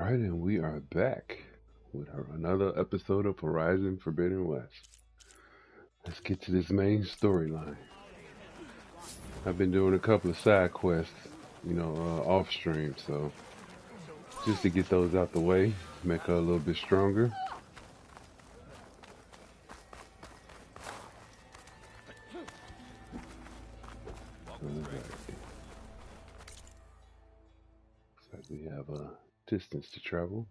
Alright, and we are back with another episode of Horizon Forbidden West. Let's get to this main storyline. I've been doing a couple of side quests, off stream, so just to get those out the way, make her a little bit stronger. Alright. Looks like we have a distance to travel.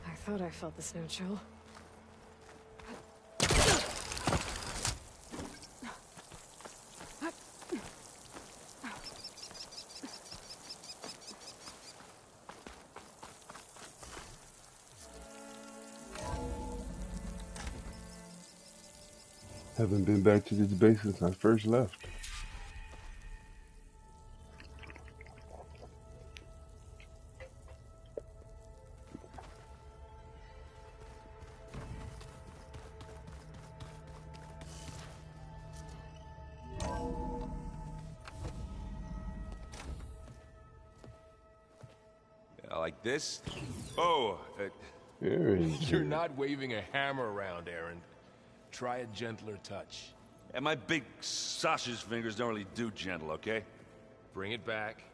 I thought I felt the snow chill. Haven't been back to this base since I first left. Like this? Oh, Aaron, You're not waving a hammer around, Aaron. Try a gentler touch. and my big sausage fingers don't really do gentle, okay? Bring it back.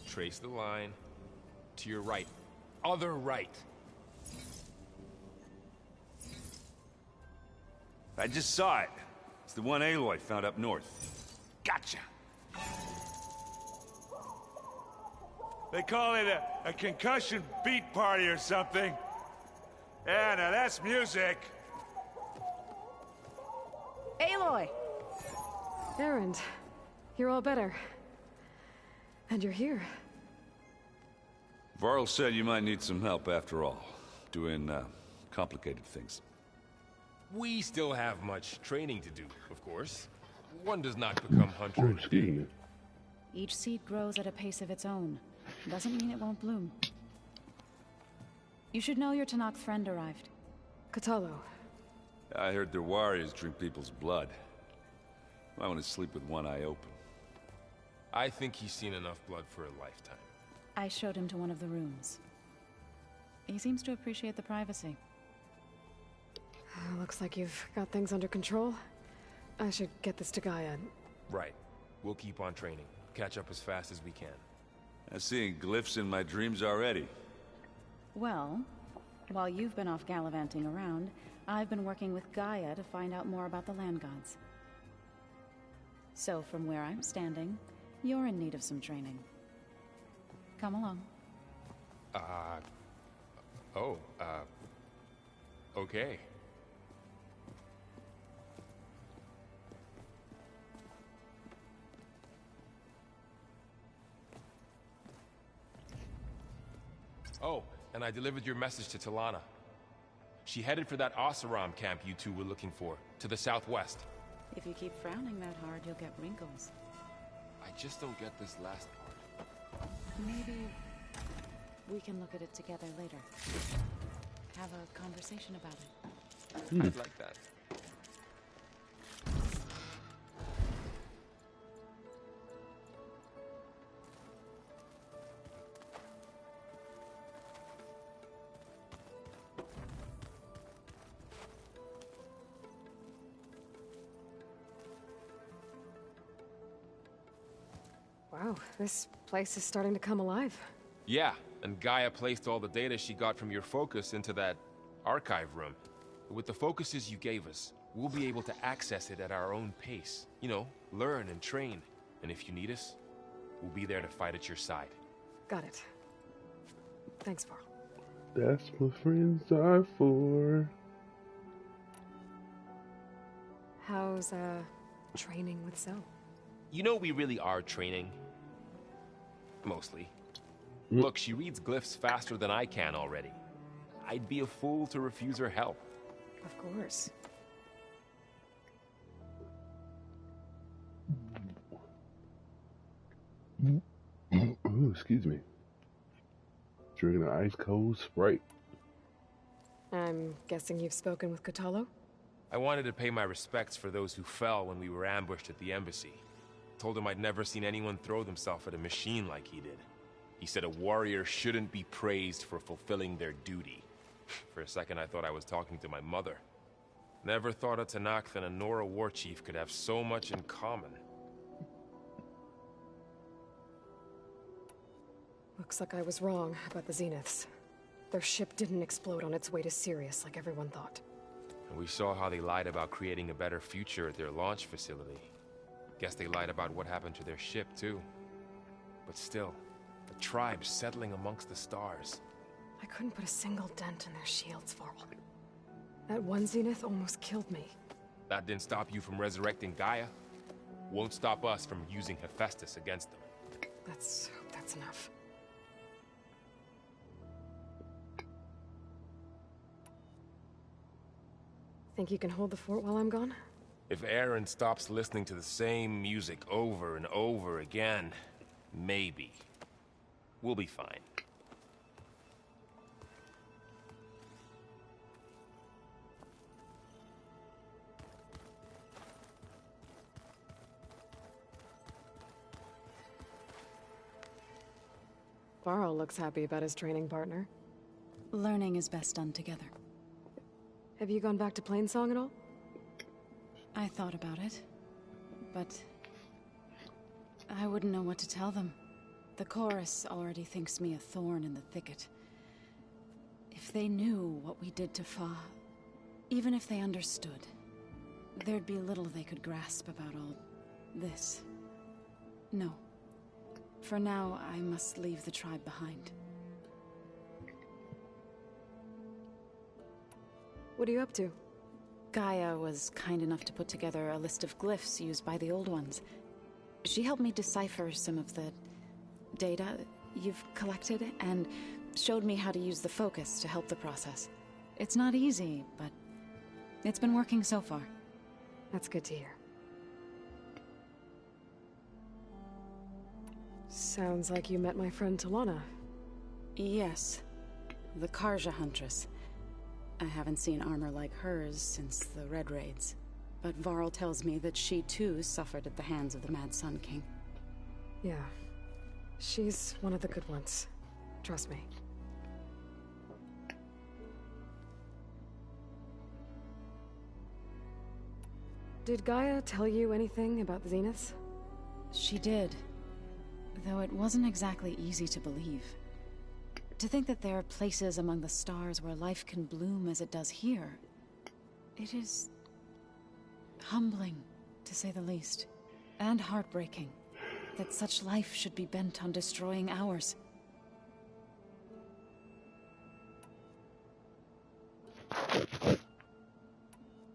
Trace the line. To your right. Other right. I just saw it. It's the one Aloy found up north. Gotcha! They call it a concussion beat party or something. Yeah, now that's music. Aloy! Erend, you're all better. And you're here. Varl said you might need some help after all. Doing, complicated things. We still have much training to do, of course. One does not become hunter in a excuse day. me. Each seed grows at a pace of its own. Doesn't mean it won't bloom. You should know your Tanakh friend arrived. Katalo. I heard their warriors drink people's blood. I want to sleep with one eye open. I think he's seen enough blood for a lifetime. I showed him to one of the rooms. He seems to appreciate the privacy. Looks like you've got things under control. I should get this to Gaia. Right. We'll keep on training. Catch up as fast as we can. I'm seeing glyphs in my dreams already. Well, while you've been off gallivanting around, I've been working with Gaia to find out more about the land gods. So from where I'm standing, you're in need of some training. Come along. Okay. Oh, and I delivered your message to Talana. She headed for that Oseram camp you two were looking for, to the southwest. If you keep frowning that hard, you'll get wrinkles. I just don't get this last part. Maybe we can look at it together later. Have a conversation about it. I'd like that. Wow, this place is starting to come alive. Yeah, and Gaia placed all the data she got from your focus into that archive room. With the focuses you gave us, we'll be able to access it at our own pace. You know, learn and train. And if you need us, we'll be there to fight at your side. Got it. Thanks, Varl. That's what friends are for. How's, training with Zoe? You know we really are training. Mostly. Look, she reads glyphs faster than I can already. I'd be a fool to refuse her help. Of course. Ooh, excuse me. Drinking an ice cold Sprite. I'm guessing you've spoken with Kotallo? I wanted to pay my respects for those who fell when we were ambushed at the embassy. Told him I'd never seen anyone throw themselves at a machine like he did. He said a warrior shouldn't be praised for fulfilling their duty. For a second I thought I was talking to my mother. Never thought a Tenakth and a Nora war chief could have so much in common. Looks like I was wrong about the Zeniths. Their ship didn't explode on its way to Sirius like everyone thought. And we saw how they lied about creating a better future at their launch facility. Guess they lied about what happened to their ship, too. But still, the tribe settling amongst the stars. I couldn't put a single dent in their shields, Varl. That one Zenith almost killed me. That didn't stop you from resurrecting Gaia. Won't stop us from using Hephaestus against them. Let's hope that's enough. Think you can hold the fort while I'm gone? If Aaron stops listening to the same music over and over again, maybe. We'll be fine. Varl looks happy about his training partner. Learning is best done together. Have you gone back to Plainsong at all? I thought about it, but I wouldn't know what to tell them. The chorus already thinks me a thorn in the thicket. If they knew what we did to Fa, even if they understood, there'd be little they could grasp about all this. No. For now, I must leave the tribe behind. What are you up to? Gaia was kind enough to put together a list of glyphs used by the Old Ones. She helped me decipher some of the data you've collected, and showed me how to use the focus to help the process. It's not easy, but it's been working so far. That's good to hear. Sounds like you met my friend Talana. Yes. The Karja Huntress. I haven't seen armor like hers since the Red Raids. But Varl tells me that she too suffered at the hands of the Mad Sun King. Yeah. She's one of the good ones. Trust me. Did Gaia tell you anything about the Zeniths? She did. Though it wasn't exactly easy to believe. To think that there are places among the stars where life can bloom as it does here. It is humbling, to say the least. And heartbreaking. That such life should be bent on destroying ours.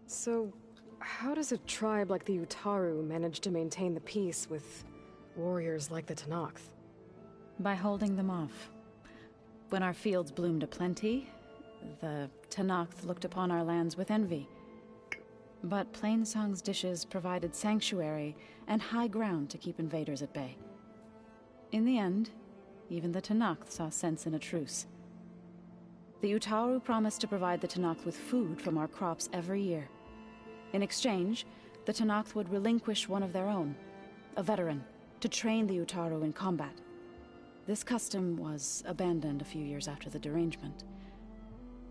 So, how does a tribe like the Utaru manage to maintain the peace with warriors like the Tenakth? By holding them off. When our fields bloomed aplenty, the Tenakth looked upon our lands with envy. But Plainsong's dishes provided sanctuary and high ground to keep invaders at bay. In the end, even the Tenakth saw sense in a truce. The Utaru promised to provide the Tenakth with food from our crops every year. In exchange, the Tenakth would relinquish one of their own, a veteran, to train the Utaru in combat. This custom was abandoned a few years after the derangement.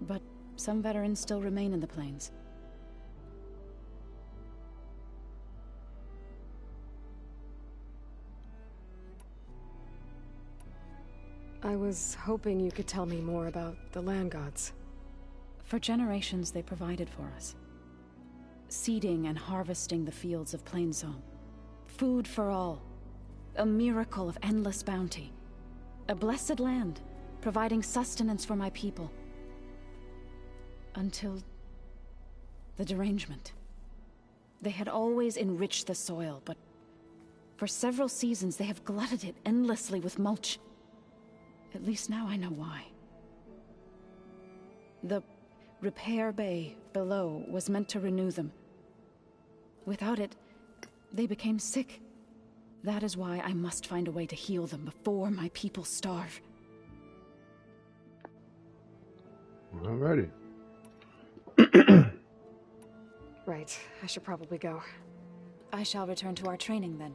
But some veterans still remain in the plains. I was hoping you could tell me more about the land gods. For generations they provided for us. Seeding and harvesting the fields of Plainsong. Food for all. A miracle of endless bounty. A blessed land, providing sustenance for my people. Until the derangement. They had always enriched the soil, but for several seasons they have glutted it endlessly with mulch. At least now I know why. The repair bay below was meant to renew them. Without it, they became sick. That is why I must find a way to heal them before my people starve. Alrighty. Right, I should probably go. I shall return to our training then.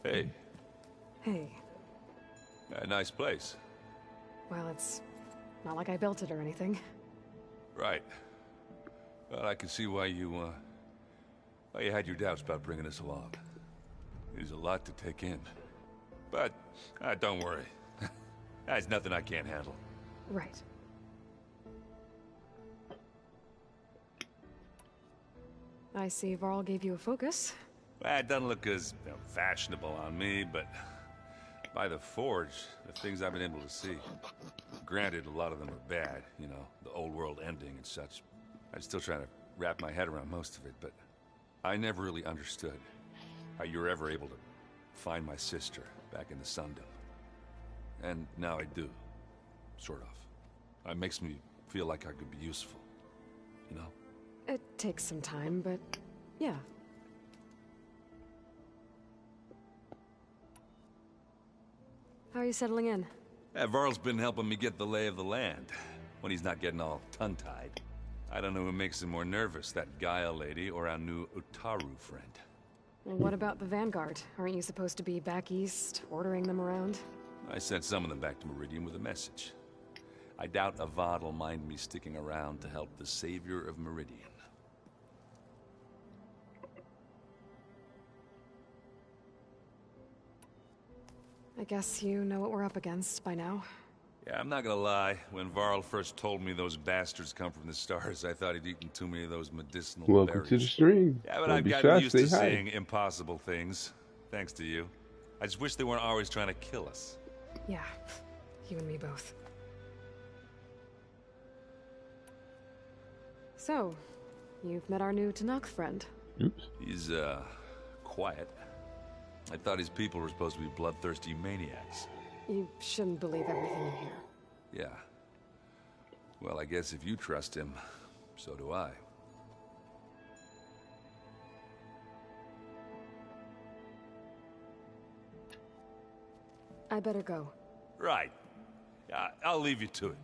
Hey, Hey, a nice place. well, it's not like I built it or anything. Right. Well, I can see why you had your doubts about bringing us along. There's a lot to take in. But, don't worry. There's nothing I can't handle. Right. I see Varl gave you a focus. Well, it doesn't look as fashionable on me, but by the Forge, the things I've been able to see. Granted, a lot of them are bad, you know, the old world ending and such. I'm still trying to wrap my head around most of it, but I never really understood how you were ever able to find my sister back in the Sundom. And now I do. Sort of. It makes me feel like I could be useful, you know? It takes some time, but yeah. How are you settling in? Varl's been helping me get the lay of the land, when he's not getting all tongue-tied. I don't know who makes him more nervous, that Gaia lady or our new Utaru friend. And what about the Vanguard? Aren't you supposed to be back east, ordering them around? I sent some of them back to Meridian with a message. I doubt Avad will mind me sticking around to help the savior of Meridian. I guess you know what we're up against by now. Yeah, I'm not gonna lie. When Varl first told me those bastards come from the stars, I thought he'd eaten too many of those medicinal Welcome berries. to the stream. Yeah, but Don't I've be gotten shy, used to say hi. saying impossible things, thanks to you. I just wish they weren't always trying to kill us. Yeah, you and me both. So, you've met our new Tanakh friend. Oops. He's, quiet. I thought his people were supposed to be bloodthirsty maniacs. You shouldn't believe everything you hear. Yeah. Well, I guess if you trust him, so do I. I better go. Right. I'll leave you to it.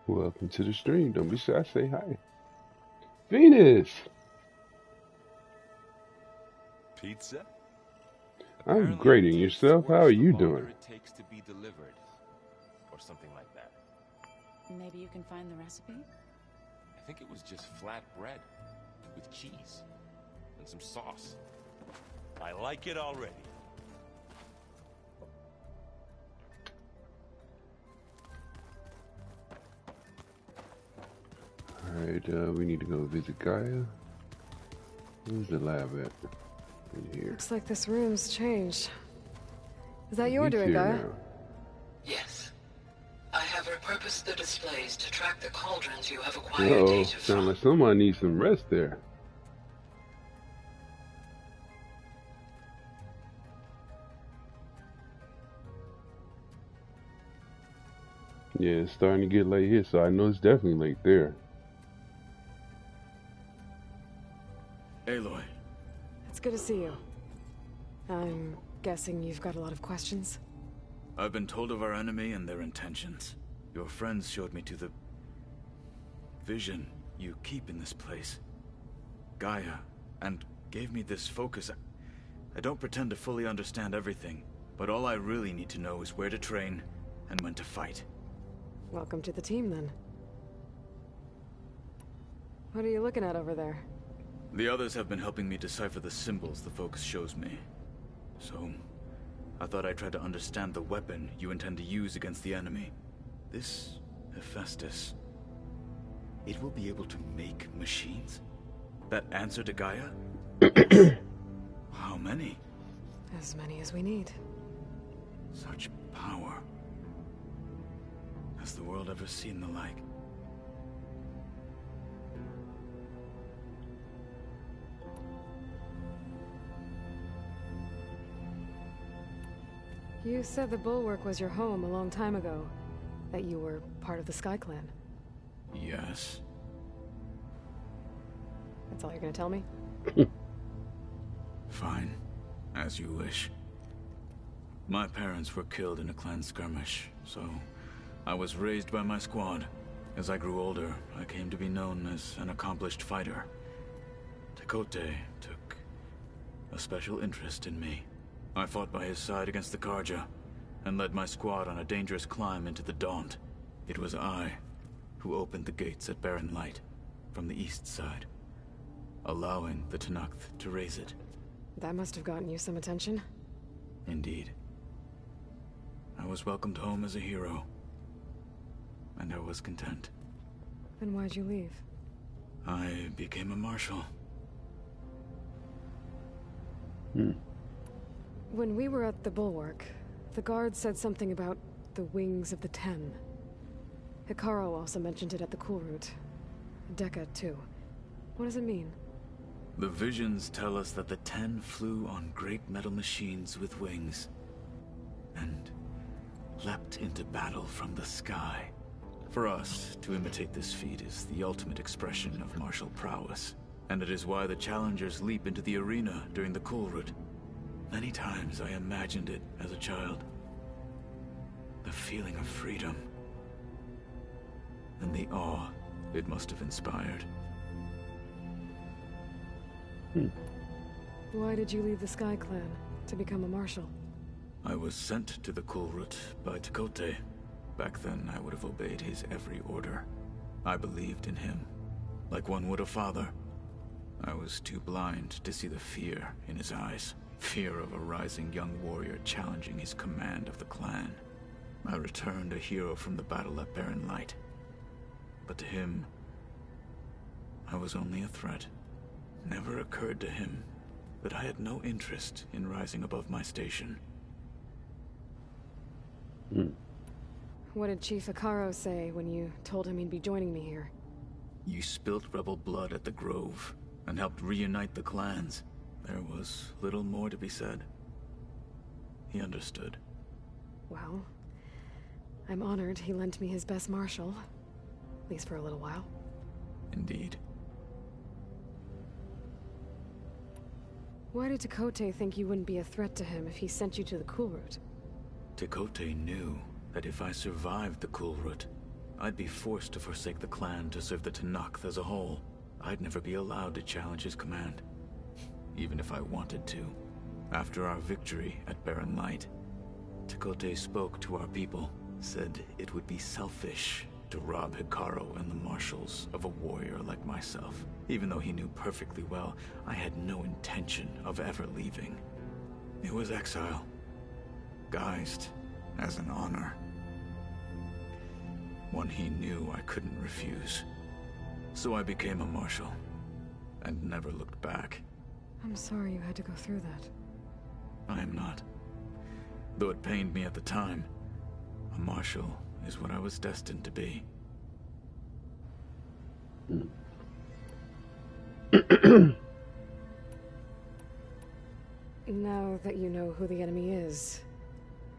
Welcome to the stream. Don't be shy, say hi. Venus! Pizza? I'm great, and yourself? How are you doing? It takes to be delivered, or something like that. Maybe you can find the recipe? I think it was just flat bread with cheese and some sauce. I like it already. Alright, we need to go visit Gaia. Where's the lab at? In here. Looks like this room's changed. Is that your He's doing, here Gaia? now. Yes. I have repurposed the displays to track the cauldrons you have acquired Uh-oh, data sound from. like someone needs some rest there. Yeah, it's starting to get late here, so I know it's definitely late there. Aloy, It's good to see you. I'm guessing you've got a lot of questions? I've been told of our enemy and their intentions. Your friends showed me to the vision you keep in this place, Gaia, and gave me this focus. I don't pretend to fully understand everything, but all I really need to know is where to train and when to fight. Welcome to the team, then. What are you looking at over there? The others have been helping me decipher the symbols the Focus shows me. So, I thought I'd try to understand the weapon you intend to use against the enemy. This Hephaestus, it will be able to make machines? That answer to Gaia? How many? As many as we need. Such power. Has the world ever seen the like? You said the Bulwark was your home a long time ago. That you were part of the Sky Clan. Yes. That's all you're gonna tell me? Fine. As you wish. My parents were killed in a clan skirmish, so I was raised by my squad. As I grew older, I came to be known as an accomplished fighter. Tekotteh took a special interest in me. I fought by his side against the Carja, and led my squad on a dangerous climb into the Daunt. It was I who opened the gates at Barren Light, from the east side, allowing the Tenakth to raise it. That must have gotten you some attention. Indeed. I was welcomed home as a hero, and I was content. Then why'd you leave? I became a marshal. When we were at the Bulwark, the guard said something about the Wings of the Ten. Hekarro also mentioned it at the Cool Route. Dekka, too. What does it mean? The visions tell us that the Ten flew on great metal machines with wings, and leapt into battle from the sky. For us, to imitate this feat is the ultimate expression of martial prowess, and it is why the challengers leap into the arena during the Cool Route. Many times I imagined it as a child. The feeling of freedom, and the awe it must have inspired. Why did you leave the Sky Clan to become a marshal? I was sent to the Cool Route by Tekotteh. Back then, I would have obeyed his every order. I believed in him, like one would a father. I was too blind to see the fear in his eyes. Fear of a rising young warrior challenging his command of the clan. I returned a hero from the battle at Barren Light. But to him, I was only a threat. Never occurred to him that I had no interest in rising above my station. What did Chief Hekarro say when you told him he'd be joining me here? You spilt rebel blood at the Grove, and helped reunite the clans. There was little more to be said. He understood. Well, I'm honored he lent me his best marshal. At least for a little while. Indeed. Why did Tekotteh think you wouldn't be a threat to him if he sent you to the Cool Route? Tekotteh knew that if I survived the Cool Route, I'd be forced to forsake the clan to serve the Tenakth as a whole. I'd never be allowed to challenge his command, even if I wanted to. After our victory at Barren Light, Tekotteh spoke to our people, said it would be selfish to rob Hekarro and the marshals of a warrior like myself, even though he knew perfectly well I had no intention of ever leaving. It was exile, guised as an honor. One he knew I couldn't refuse. So I became a marshal, and never looked back. I'm sorry you had to go through that. I am not. Though it pained me at the time, a marshal is what I was destined to be. Now that you know who the enemy is,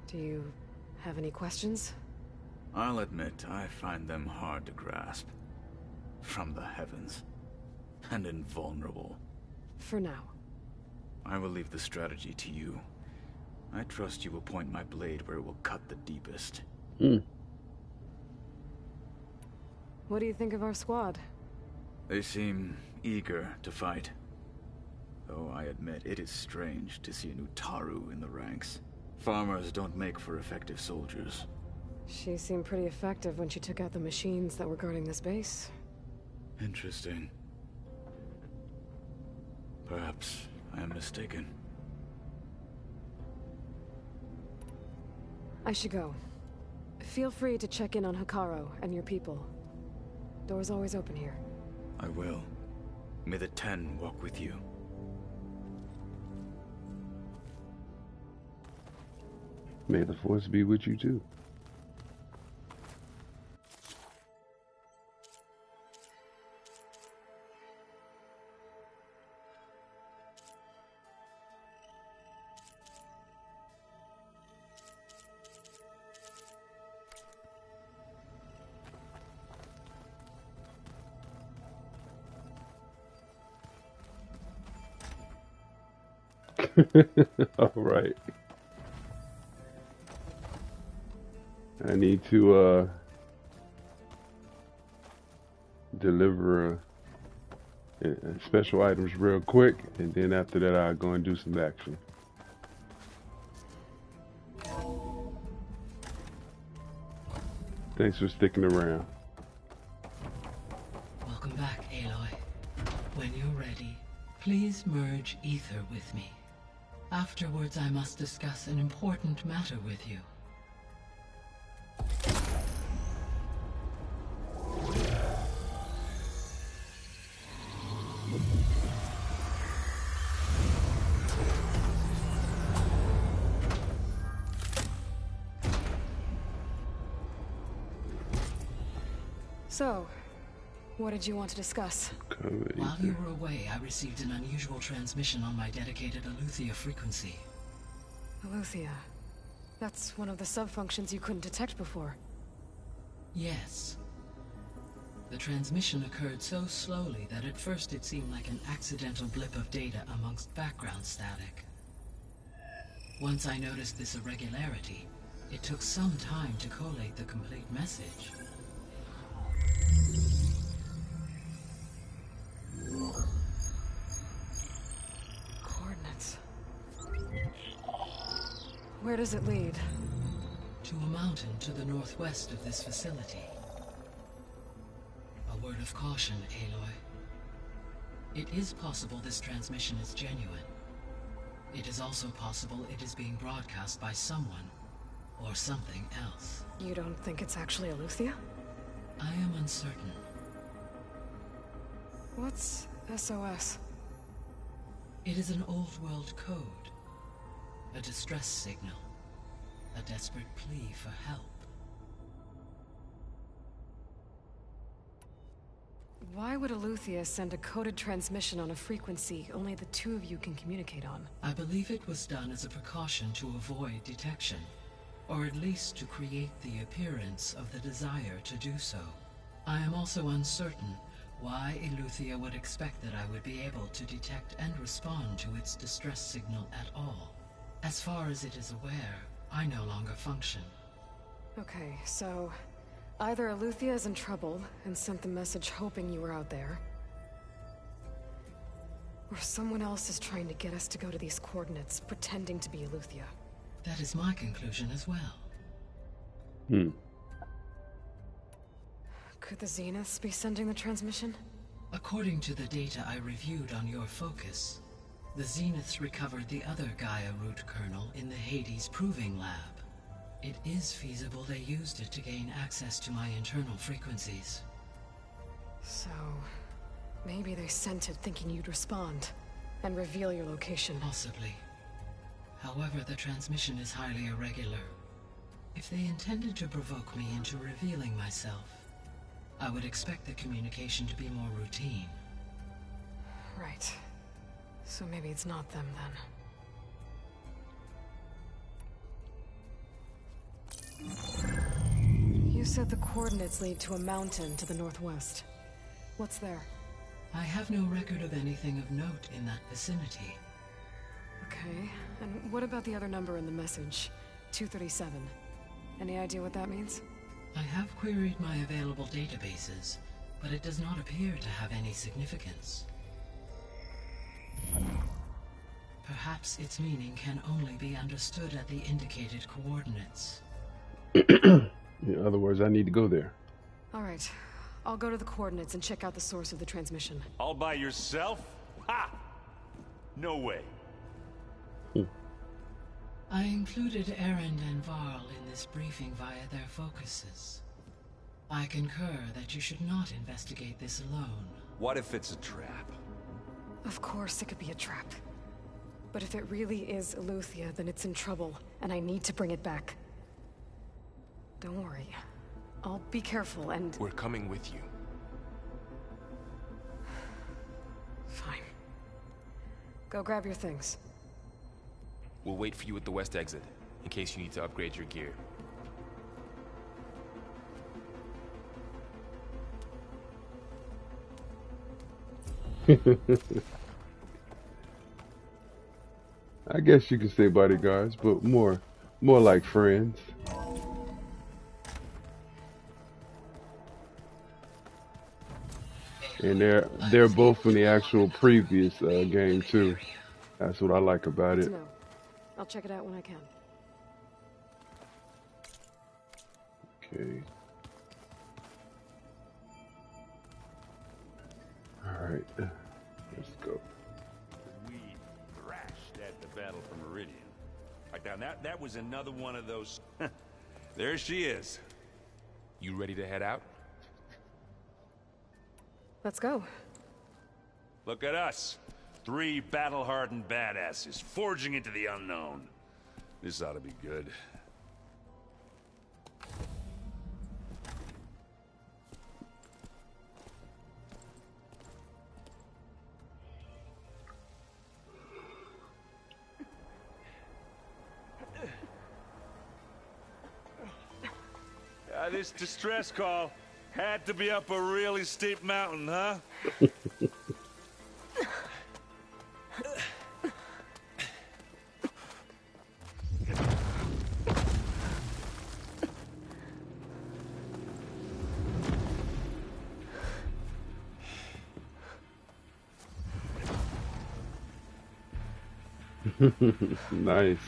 do you have any questions? I'll admit, I find them hard to grasp. From the heavens. And invulnerable. For now. I will leave the strategy to you. I trust you will point my blade where it will cut the deepest. What do you think of our squad? They seem eager to fight. Though I admit it is strange to see an Utaru in the ranks. Farmers don't make for effective soldiers. She seemed pretty effective when she took out the machines that were guarding this base. Interesting. Perhaps I am mistaken. I should go. Feel free to check in on Hekarro and your people. Door's always open here. I will. May the Ten walk with you. May the Force be with you too. All right. I need to deliver special items real quick, and then after that I'll go and do some action. Thanks for sticking around. Welcome back, Aloy. When you're ready, please merge ether with me. Afterwards, I must discuss an important matter with you. So, what did you want to discuss? While you were away, I received an unusual transmission on my dedicated Eleuthia frequency. Eleuthia. That's one of the sub-functions you couldn't detect before. Yes. The transmission occurred so slowly that at first it seemed like an accidental blip of data amongst background static. Once I noticed this irregularity, it took some time to collate the complete message. Coordinates. Where does it lead? To a mountain to the northwest of this facility. A word of caution, Aloy. It is possible this transmission is genuine. It is also possible it is being broadcast by someone or something else. You don't think it's actually Eleuthia? I am uncertain. What's SOS? It is an old world code. A distress signal. A desperate plea for help. Why would Eleuthia send a coded transmission on a frequency only the two of you can communicate on? I believe it was done as a precaution to avoid detection, or at least to create the appearance of the desire to do so. I am also uncertain why Eleuthia would expect that I would be able to detect and respond to its distress signal at all. As far as it is aware, I no longer function. Okay, so either Eleuthia is in trouble and sent the message hoping you were out there, or someone else is trying to get us to go to these coordinates, pretending to be Eleuthia. That is my conclusion as well. Could the Zeniths be sending the transmission? According to the data I reviewed on your focus, the Zeniths recovered the other Gaia root kernel in the Hades Proving Lab. It is feasible they used it to gain access to my internal frequencies. So, maybe they sent it thinking you'd respond and reveal your location. Possibly. However, the transmission is highly irregular. If they intended to provoke me into revealing myself, I would expect the communication to be more routine. Right. So maybe it's not them then. You said the coordinates lead to a mountain to the northwest. What's there? I have no record of anything of note in that vicinity. Okay, and what about the other number in the message? 237. Any idea what that means? I have queried my available databases, but it does not appear to have any significance. Perhaps its meaning can only be understood at the indicated coordinates. In other words, I need to go there. All right, I'll go to the coordinates and check out the source of the transmission. All by yourself? Ha! No way. I included Erend and Varl in this briefing via their focuses. I concur that you should not investigate this alone. What if it's a trap? Of course it could be a trap. But if it really is Eleuthia, then it's in trouble, and I need to bring it back. Don't worry. I'll be careful and... We're coming with you. Fine. Go grab your things. We'll wait for you at the west exit, in case you need to upgrade your gear. I guess you could say bodyguards, but more like friends. And they're both from the actual previous game too. That's what I like about it. No. I'll check it out when I can. Okay. All right. Let's go. We thrashed at the battle for Meridian. Right now, that was another one of those... There she is. You ready to head out? Let's go. Look at us. 3 battle-hardened badasses forging into the unknown. This ought to be good. This distress call had to be up a really steep mountain, huh? Nice.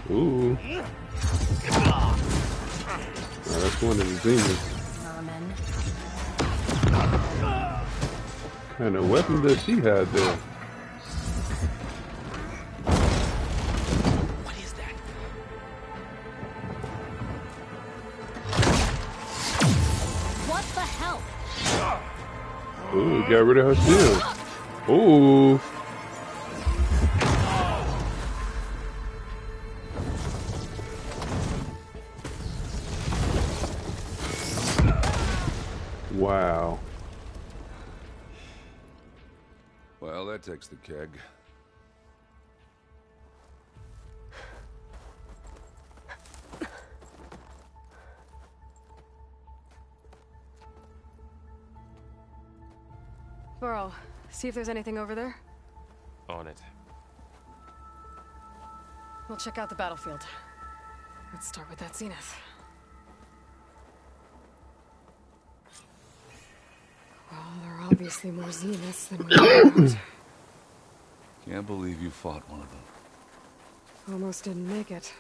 Ooh. Oh, that's one of the demons. What kind of weapon does she have there? What is that? What the hell? Ooh, got rid of her shield. Ooh. Wow. Well, that takes the keg. Varl, see if there's anything over there. On it. We'll check out the battlefield. Let's start with that zenith. Well, there are obviously more zeniths than we thought. Can't believe you fought one of them. Almost didn't make it.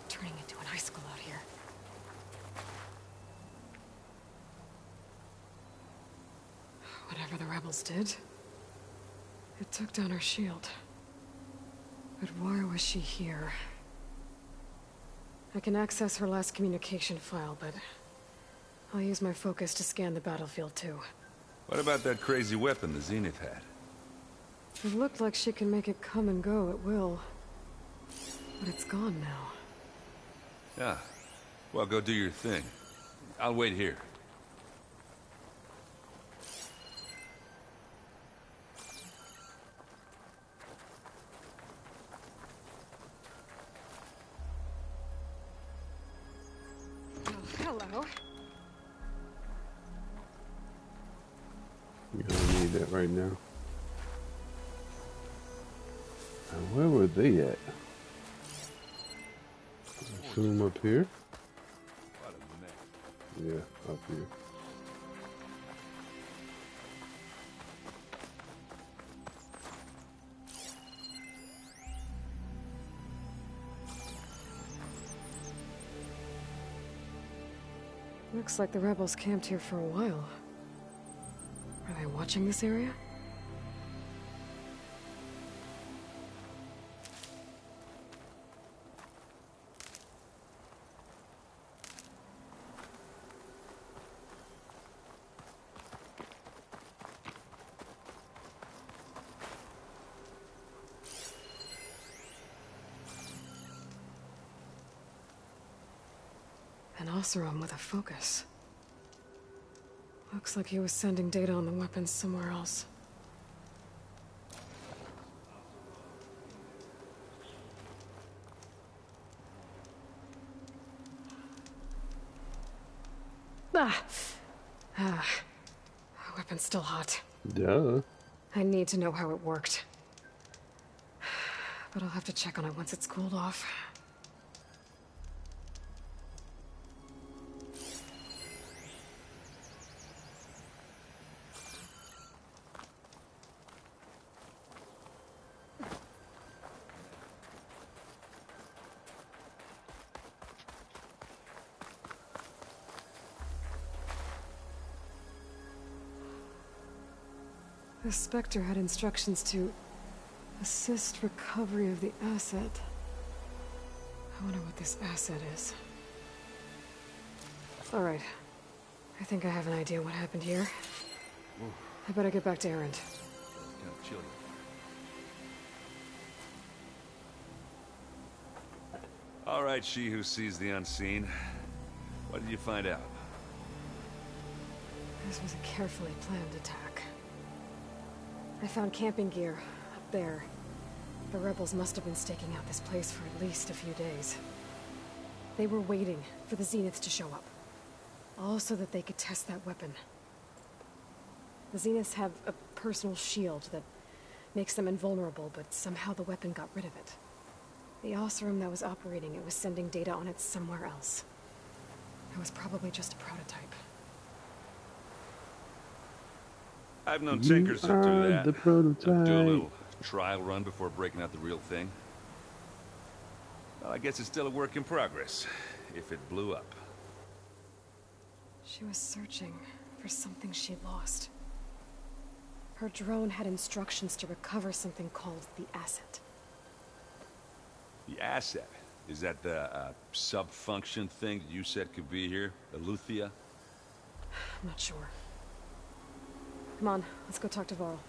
Turning into an icicle out here. Whatever the rebels did, it took down her shield. But why was she here? I can access her last communication file, but I'll use my focus to scan the battlefield too. What about that crazy weapon the Zenith had? It looked like she can make it come and go at will. But it's gone now. Yeah. Well, go do your thing. I'll wait here. Hello. You don't need that right now. And where were they at? I assume up here? What a mess. Yeah, up here. Looks like the rebels camped here for a while. Are they watching this area? An Oseram with a focus. Looks like he was sending data on the weapons somewhere else. Weapon's still hot. Duh. I need to know how it worked. But I'll have to check on it once it's cooled off. The Spectre had instructions to assist recovery of the asset. I wonder what this asset is. Alright. I think I have an idea what happened here. I better get back to Erend. Kind of chilly. All right, she who sees the unseen. What did you find out? This was a carefully planned attack. I found camping gear up there. The rebels must have been staking out this place for at least a few days. They were waiting for the Zeniths to show up. All so that they could test that weapon. The Zeniths have a personal shield that makes them invulnerable, but somehow the weapon got rid of it. The Oseram that was operating it was sending data on it somewhere else. It was probably just a prototype. I've known tinkers that do that. The prototype. Do a little trial run before breaking out the real thing. Well, I guess it's still a work in progress, if it blew up. She was searching for something she lost. Her drone had instructions to recover something called the asset. The asset? Is that the sub-function thing that you said could be here? Eleuthia? I'm not sure. Come on, let's go talk to Varl.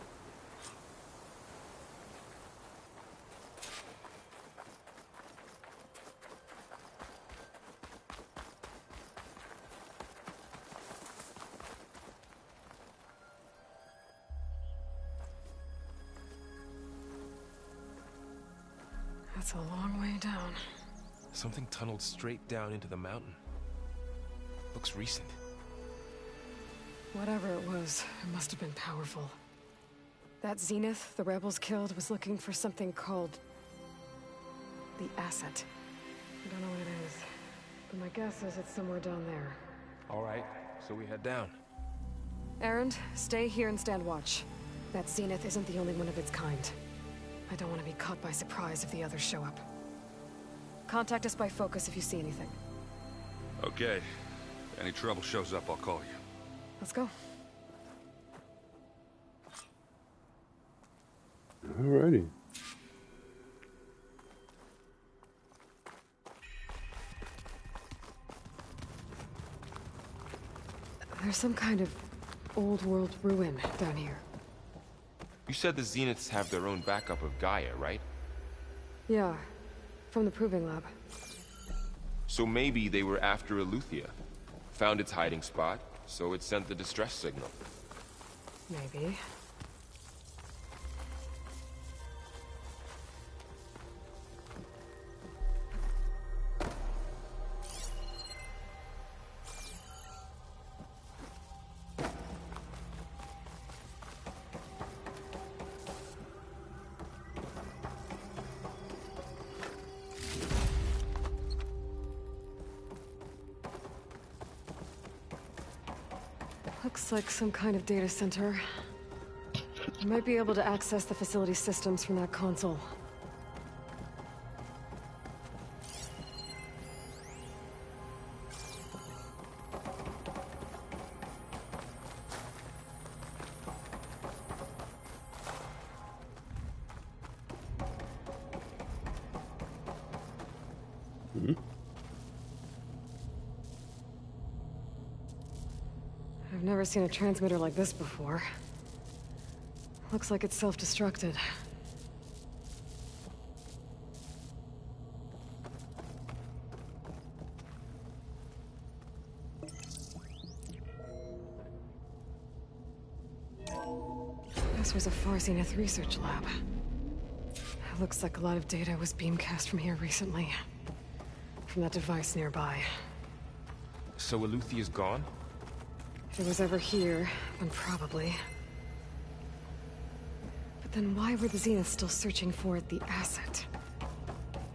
That's a long way down. Something tunneled straight down into the mountain. Looks recent. Whatever it was, it must have been powerful. That Zenith the rebels killed was looking for something called the asset. I don't know what it is, but my guess is it's somewhere down there. All right, so we head down. Erend, stay here and stand watch. That Zenith isn't the only one of its kind. I don't want to be caught by surprise if the others show up. Contact us by focus if you see anything. Okay. If any trouble shows up, I'll call you. Let's go. Alrighty. There's some kind of old world ruin down here. You said the Zeniths have their own backup of Gaia, right? Yeah, from the Proving Lab. So maybe they were after Eleuthia. Found its hiding spot, so it sent the distress signal. Maybe. Looks like some kind of data center. You might be able to access the facility systems from that console. Hmm? I've never seen a transmitter like this before. Looks like it's self-destructed. This was a Far Zenith research lab. It looks like a lot of data was beamcast from here recently. From that device nearby. So Eluthia's gone? If it was ever here, then probably. But then why were the Zeniths still searching for the asset?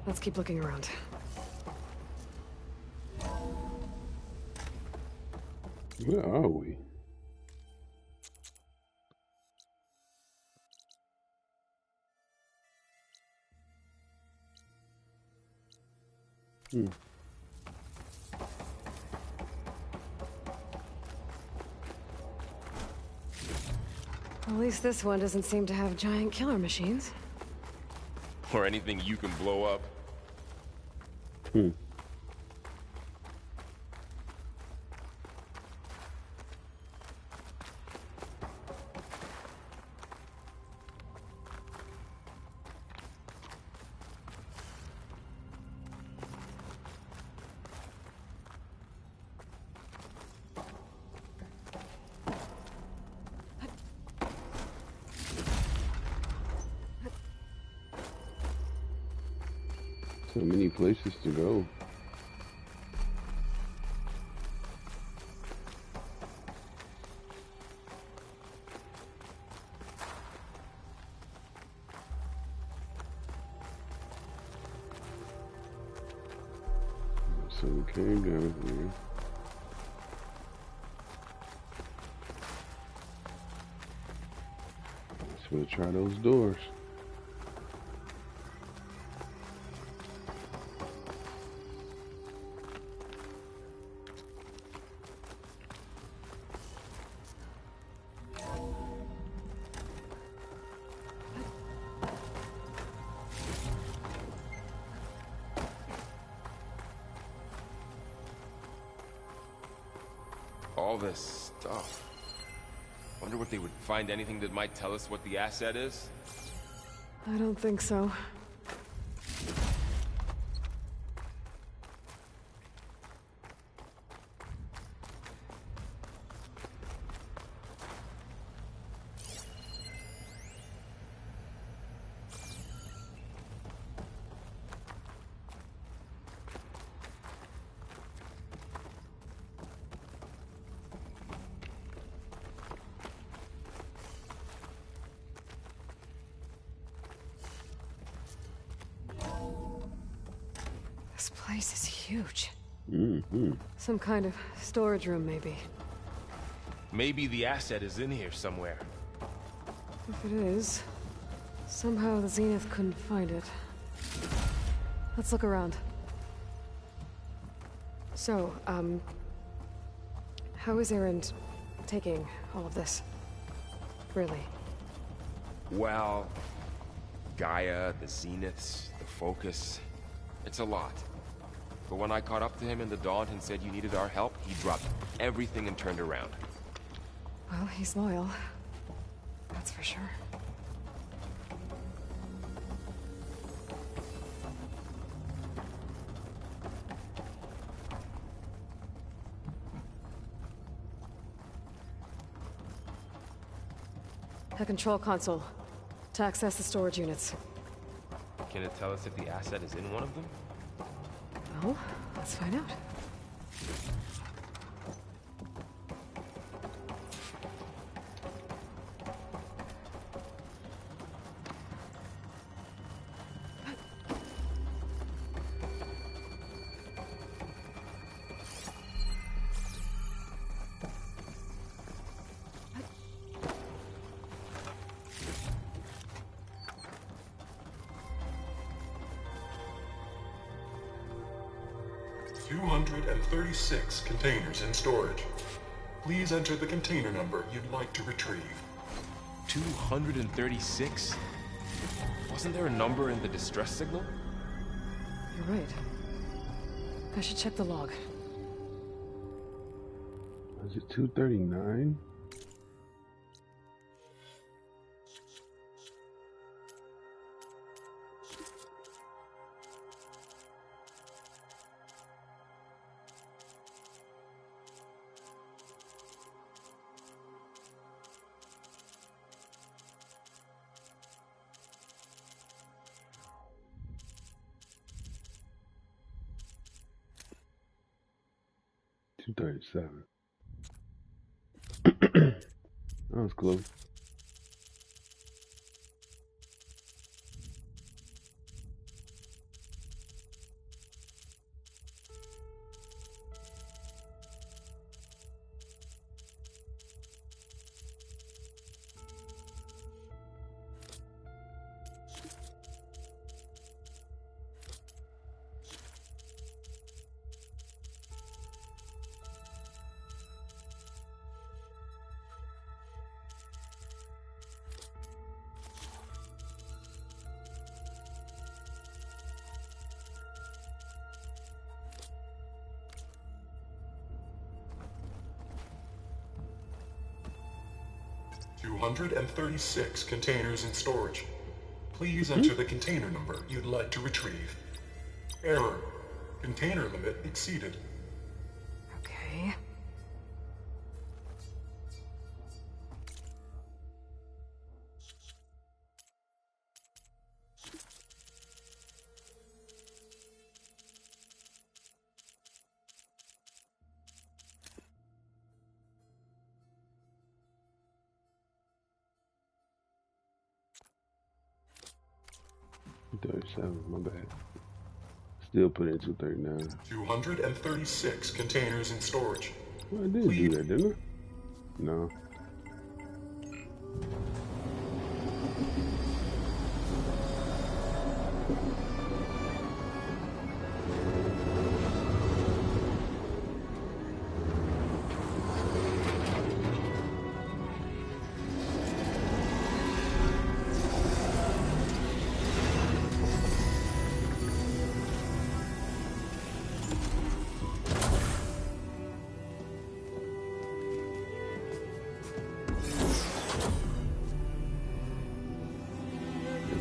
Let's keep looking around. Where are we? Hmm. At least this one doesn't seem to have giant killer machines. Or anything you can blow up? Hmm. So many places to go. So we came down here. Let's go try those doors. All this stuff. Wonder if they would find anything that might tell us what the asset is? I don't think so. This place is huge. Mm-hmm. Some kind of storage room, maybe. Maybe the asset is in here somewhere. If it is, somehow the Zenith couldn't find it. Let's look around. So, how is Erend taking all of this? Really? Well, Gaia, the Zeniths, the Focus. It's a lot. But when I caught up to him in the Daunt and said you needed our help, he dropped everything and turned around. Well, he's loyal. That's for sure. The control console. To access the storage units. Can it tell us if the asset is in one of them? Well, let's find out. $236 containers in storage. Please enter the container number you'd like to retrieve. 236? Wasn't there a number in the distress signal? You're right. I should check the log. Is it 239? $237. That was close. $236 containers in storage. Please enter the container number you'd like to retrieve. Error. Container limit exceeded. Okay. $237, my bad. Still put in 239. 236 containers in storage. Well, I did do that, didn't I? No.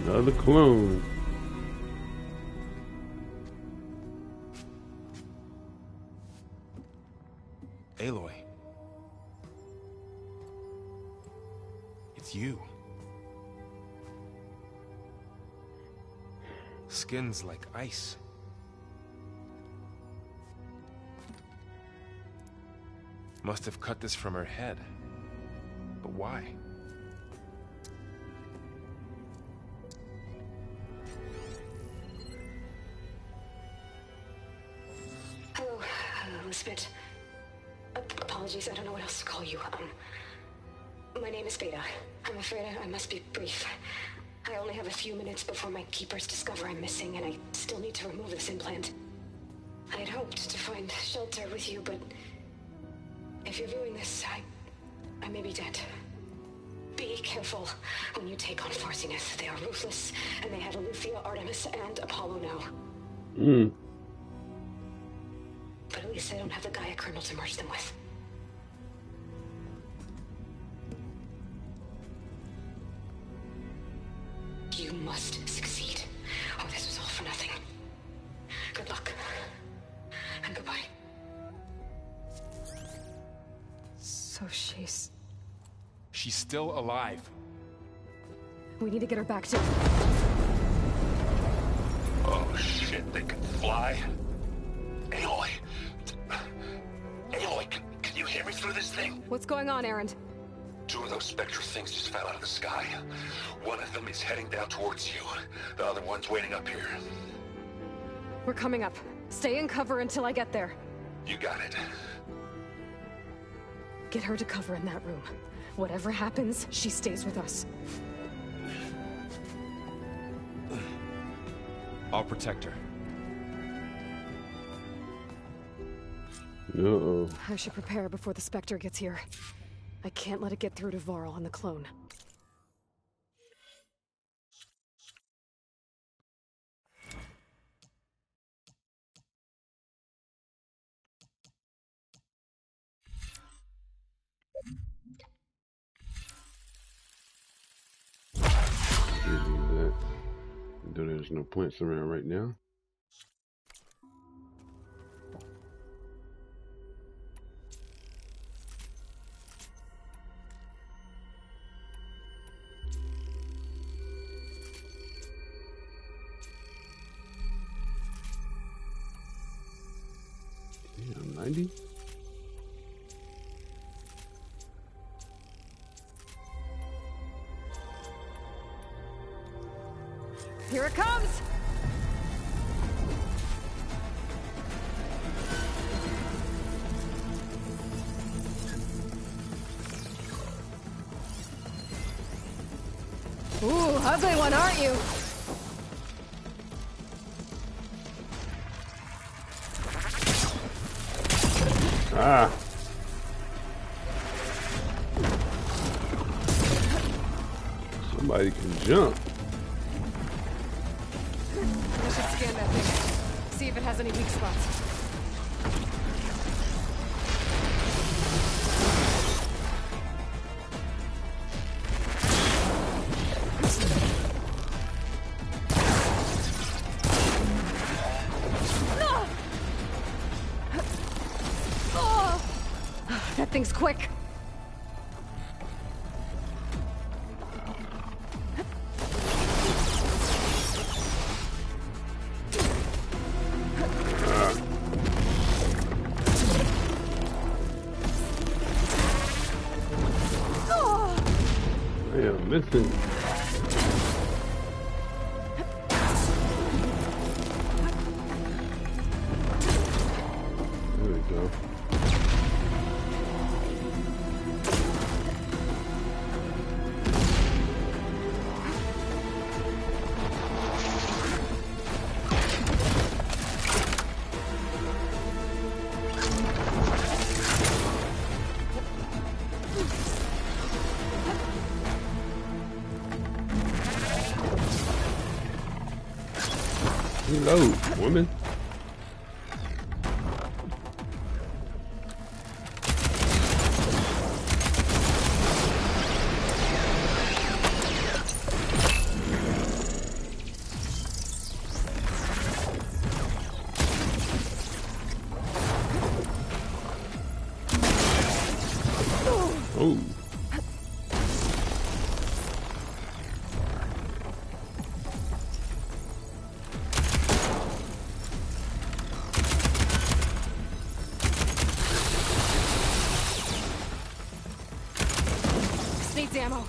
Another clone. Aloy. It's you. Skin's like ice. Must have cut this from her head. But why? Hello, Elizabeth. Apologies, I don't know what else to call you. My name is Beta. I'm afraid I must be brief. I only have a few minutes before my keepers discover I'm missing, and I still need to remove this implant. I had hoped to find shelter with you, but if you're viewing this, I may be dead. Be careful when you take on Farsineth. They are ruthless, and they have Eleuthia, Artemis, and Apollo now. But at least I don't have the Gaia kernel to merge them with. You must succeed, or this was all for nothing. Good luck. And goodbye. So she's still alive. We need to get her back to... Oh shit, they can fly? Aloy! Aloy, can you hear me through this thing? What's going on, Erend? Two of those spectral things just fell out of the sky. One of them is heading down towards you. The other one's waiting up here. We're coming up. Stay in cover until I get there. You got it. Get her to cover in that room. Whatever happens, she stays with us. I'll protect her. Uh-oh. I should prepare before the Spectre gets here. I can't let it get through to Varl and the clone. though there's no plants around right now. Yeah, 90. Here it comes! Ooh, ugly one, aren't you? Ah! Somebody can jump. I should scan that thing. See if it has any weak spots. That thing's quick. I am missing. There we go. Reload, woman. Oh. Needs ammo.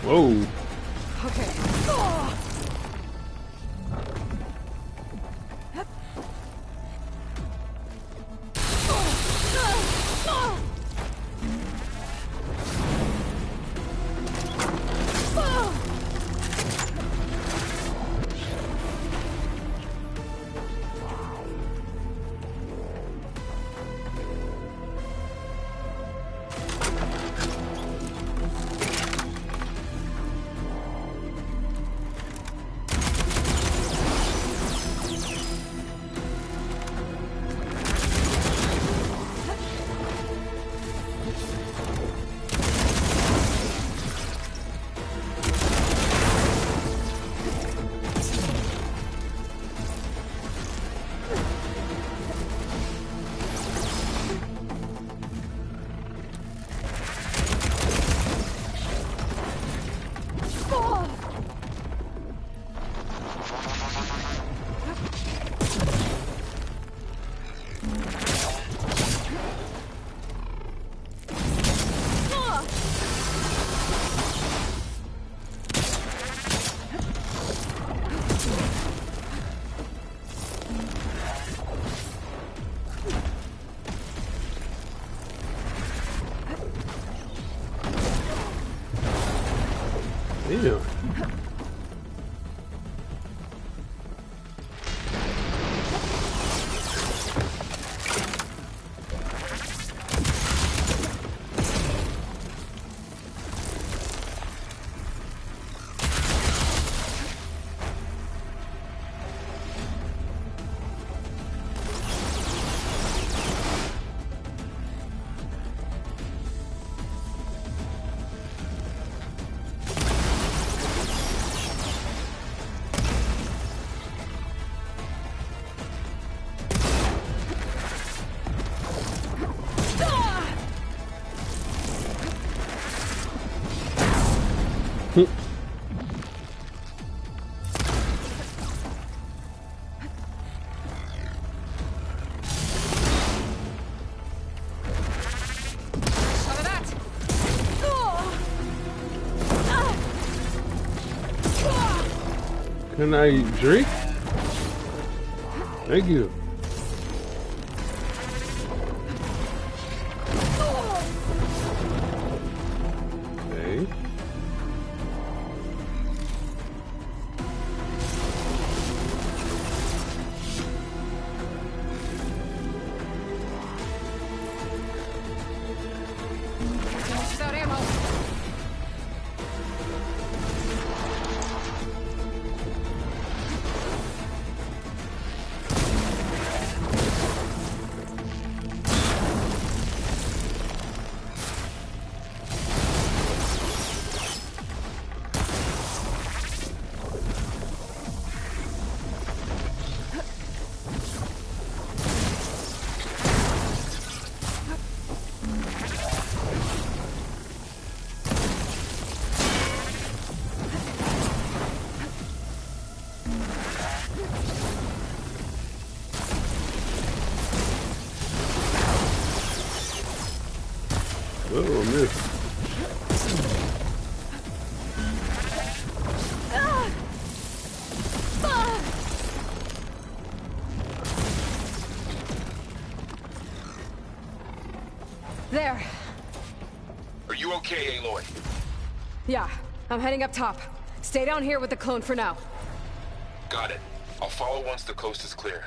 Whoa. Okay. Can I drink? Thank you. Okay. Without ammo. Oh, miss. There. Are you okay, Aloy? Yeah, I'm heading up top. Stay down here with the clone for now. Got it. I'll follow once the coast is clear.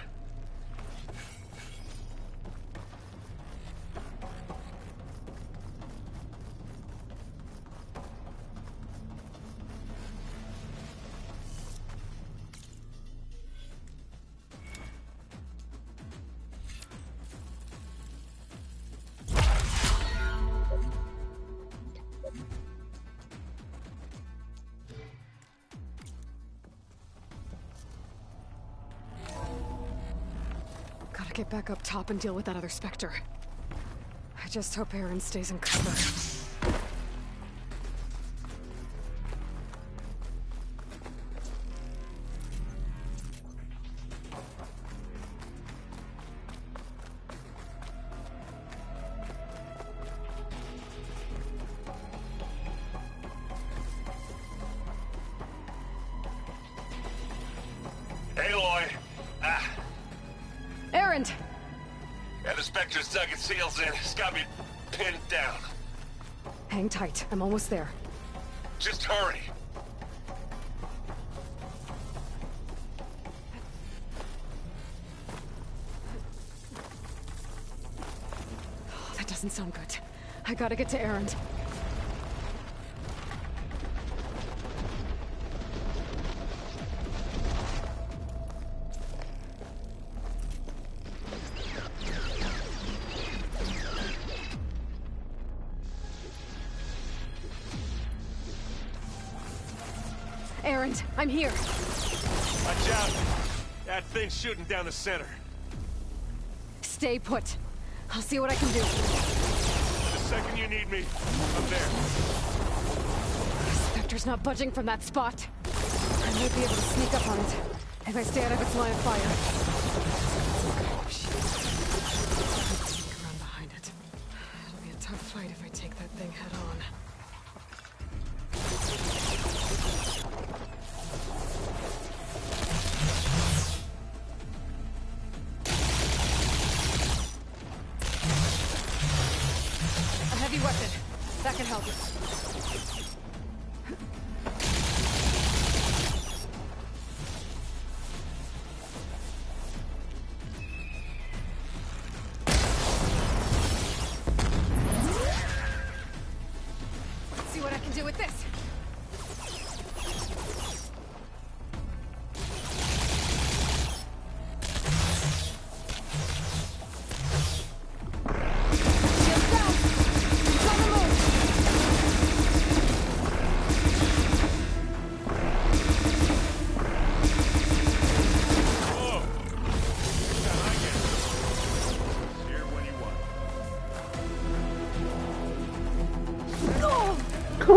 Gotta get back up top and deal with that other Spectre. I just hope Aaron stays in cover. Aloy! Aaron! Yeah, the Spectre's dug its heels in. It's got me pinned down. Hang tight. I'm almost there. Just hurry. Oh, that doesn't sound good. I gotta get to Aaron. Aaron, I'm here. Watch out! That thing's shooting down the center. Stay put. I'll see what I can do. The second you need me, I'm there. Spectre's not budging from that spot. I might be able to sneak up on it if I stay out of its line of fire. Oh, shit. Sneak around behind it. It'll be a tough fight if I take that thing head on. A heavy weapon. That can help.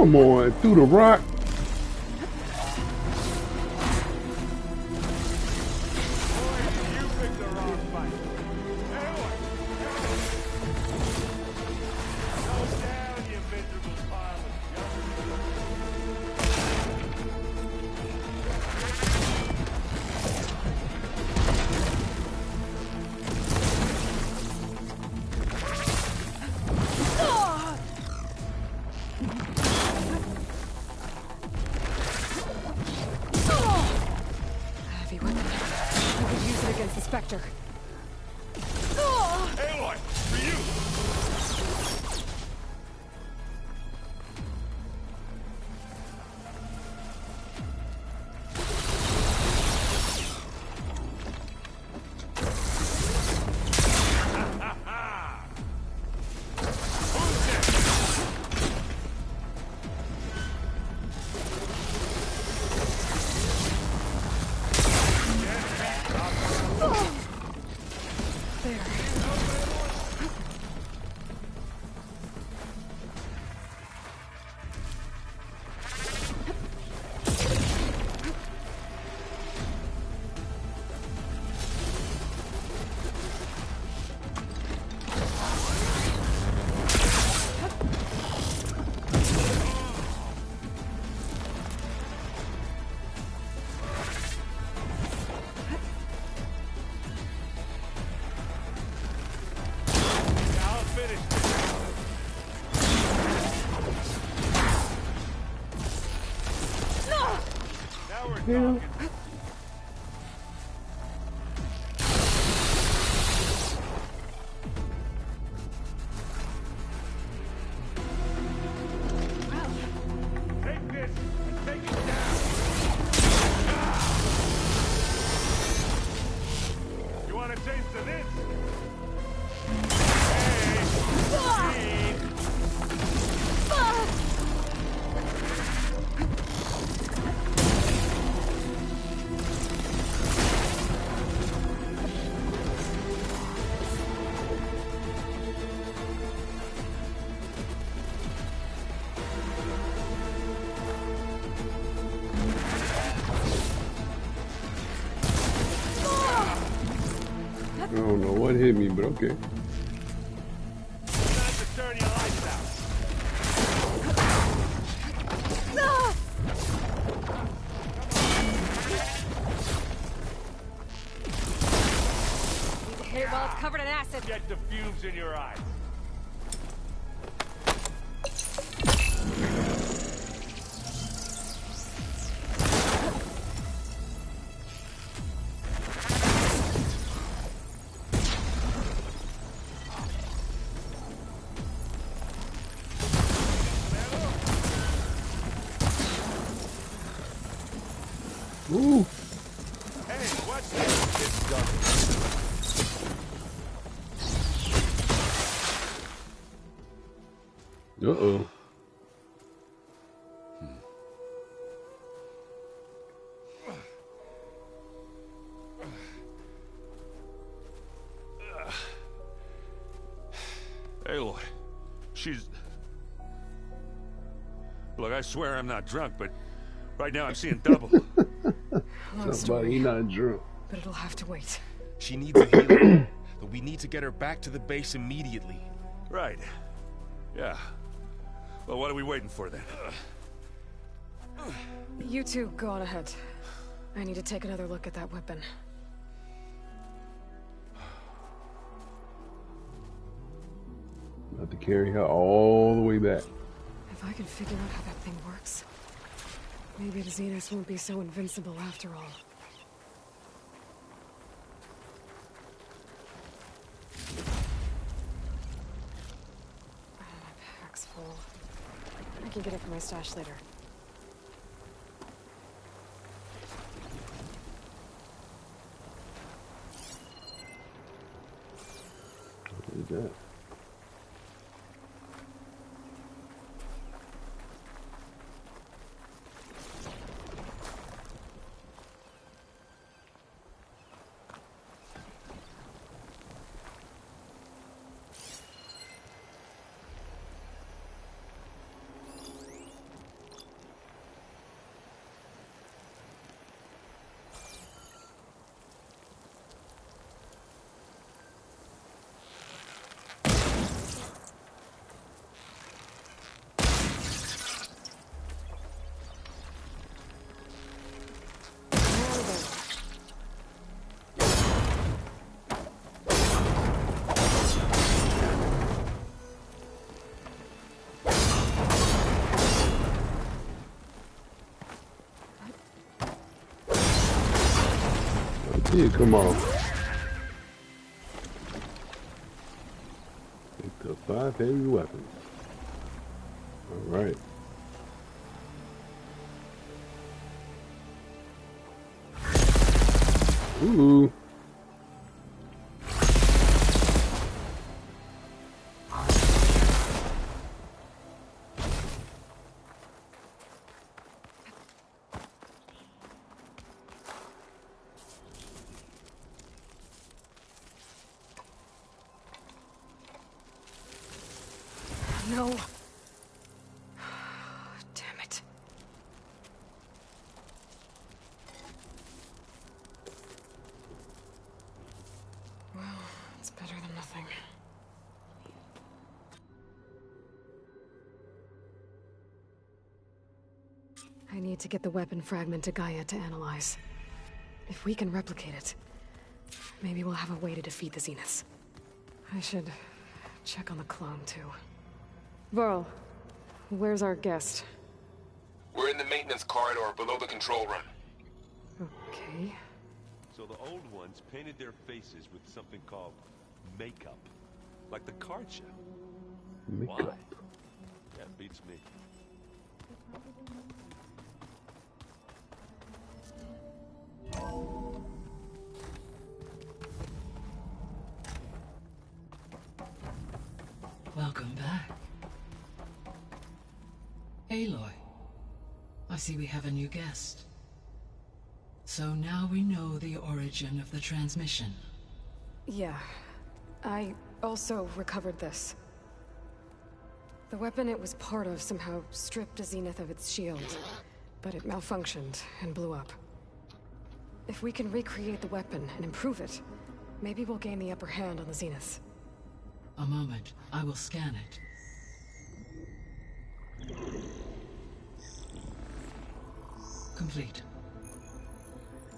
Come on, through the rock. Heavy weapon. I could use it against the Spectre. Aloy, for you! Yeah. Take this and take it down! You want a taste of this? I don't know what hit me, but okay. Time to turn your lights out. Need to hit it while it's covered in acid. Get the fumes in your eyes. Ooh. Hey, what's this? It's done. Uh-oh. Aloy, she's... Look, I swear I'm not drunk, but right now I'm seeing double. Long Somebody story, not drunk. but it'll have to wait. She needs a healer, but we need to get her back to the base immediately. Right. Yeah. Well, what are we waiting for then? You two, go on ahead. I need to take another look at that weapon. Have to carry her all the way back. If I can figure out how that thing works, maybe the Zeniths won't be so invincible after all. My pack's full. I can get it from my stash later. What is that? Here, come on. Picked up 5 heavy weapons. Alright. Ooh. No. Damn it. Well, it's better than nothing. I need to get the weapon fragment to Gaia to analyze. If we can replicate it, maybe we'll have a way to defeat the Zeniths. I should check on the clone, too. Varl, where's our guest? We're in the maintenance corridor below the control room. Okay. So the old ones painted their faces with something called makeup. Like the card show. Makeup. Why? That beats me. Welcome back. Aloy, I see we have a new guest. So now we know the origin of the transmission. Yeah. I also recovered this. The weapon it was part of somehow stripped a Zenith of its shield, but it malfunctioned and blew up. If we can recreate the weapon and improve it, maybe we'll gain the upper hand on the Zeniths. A moment, I will scan it. Complete.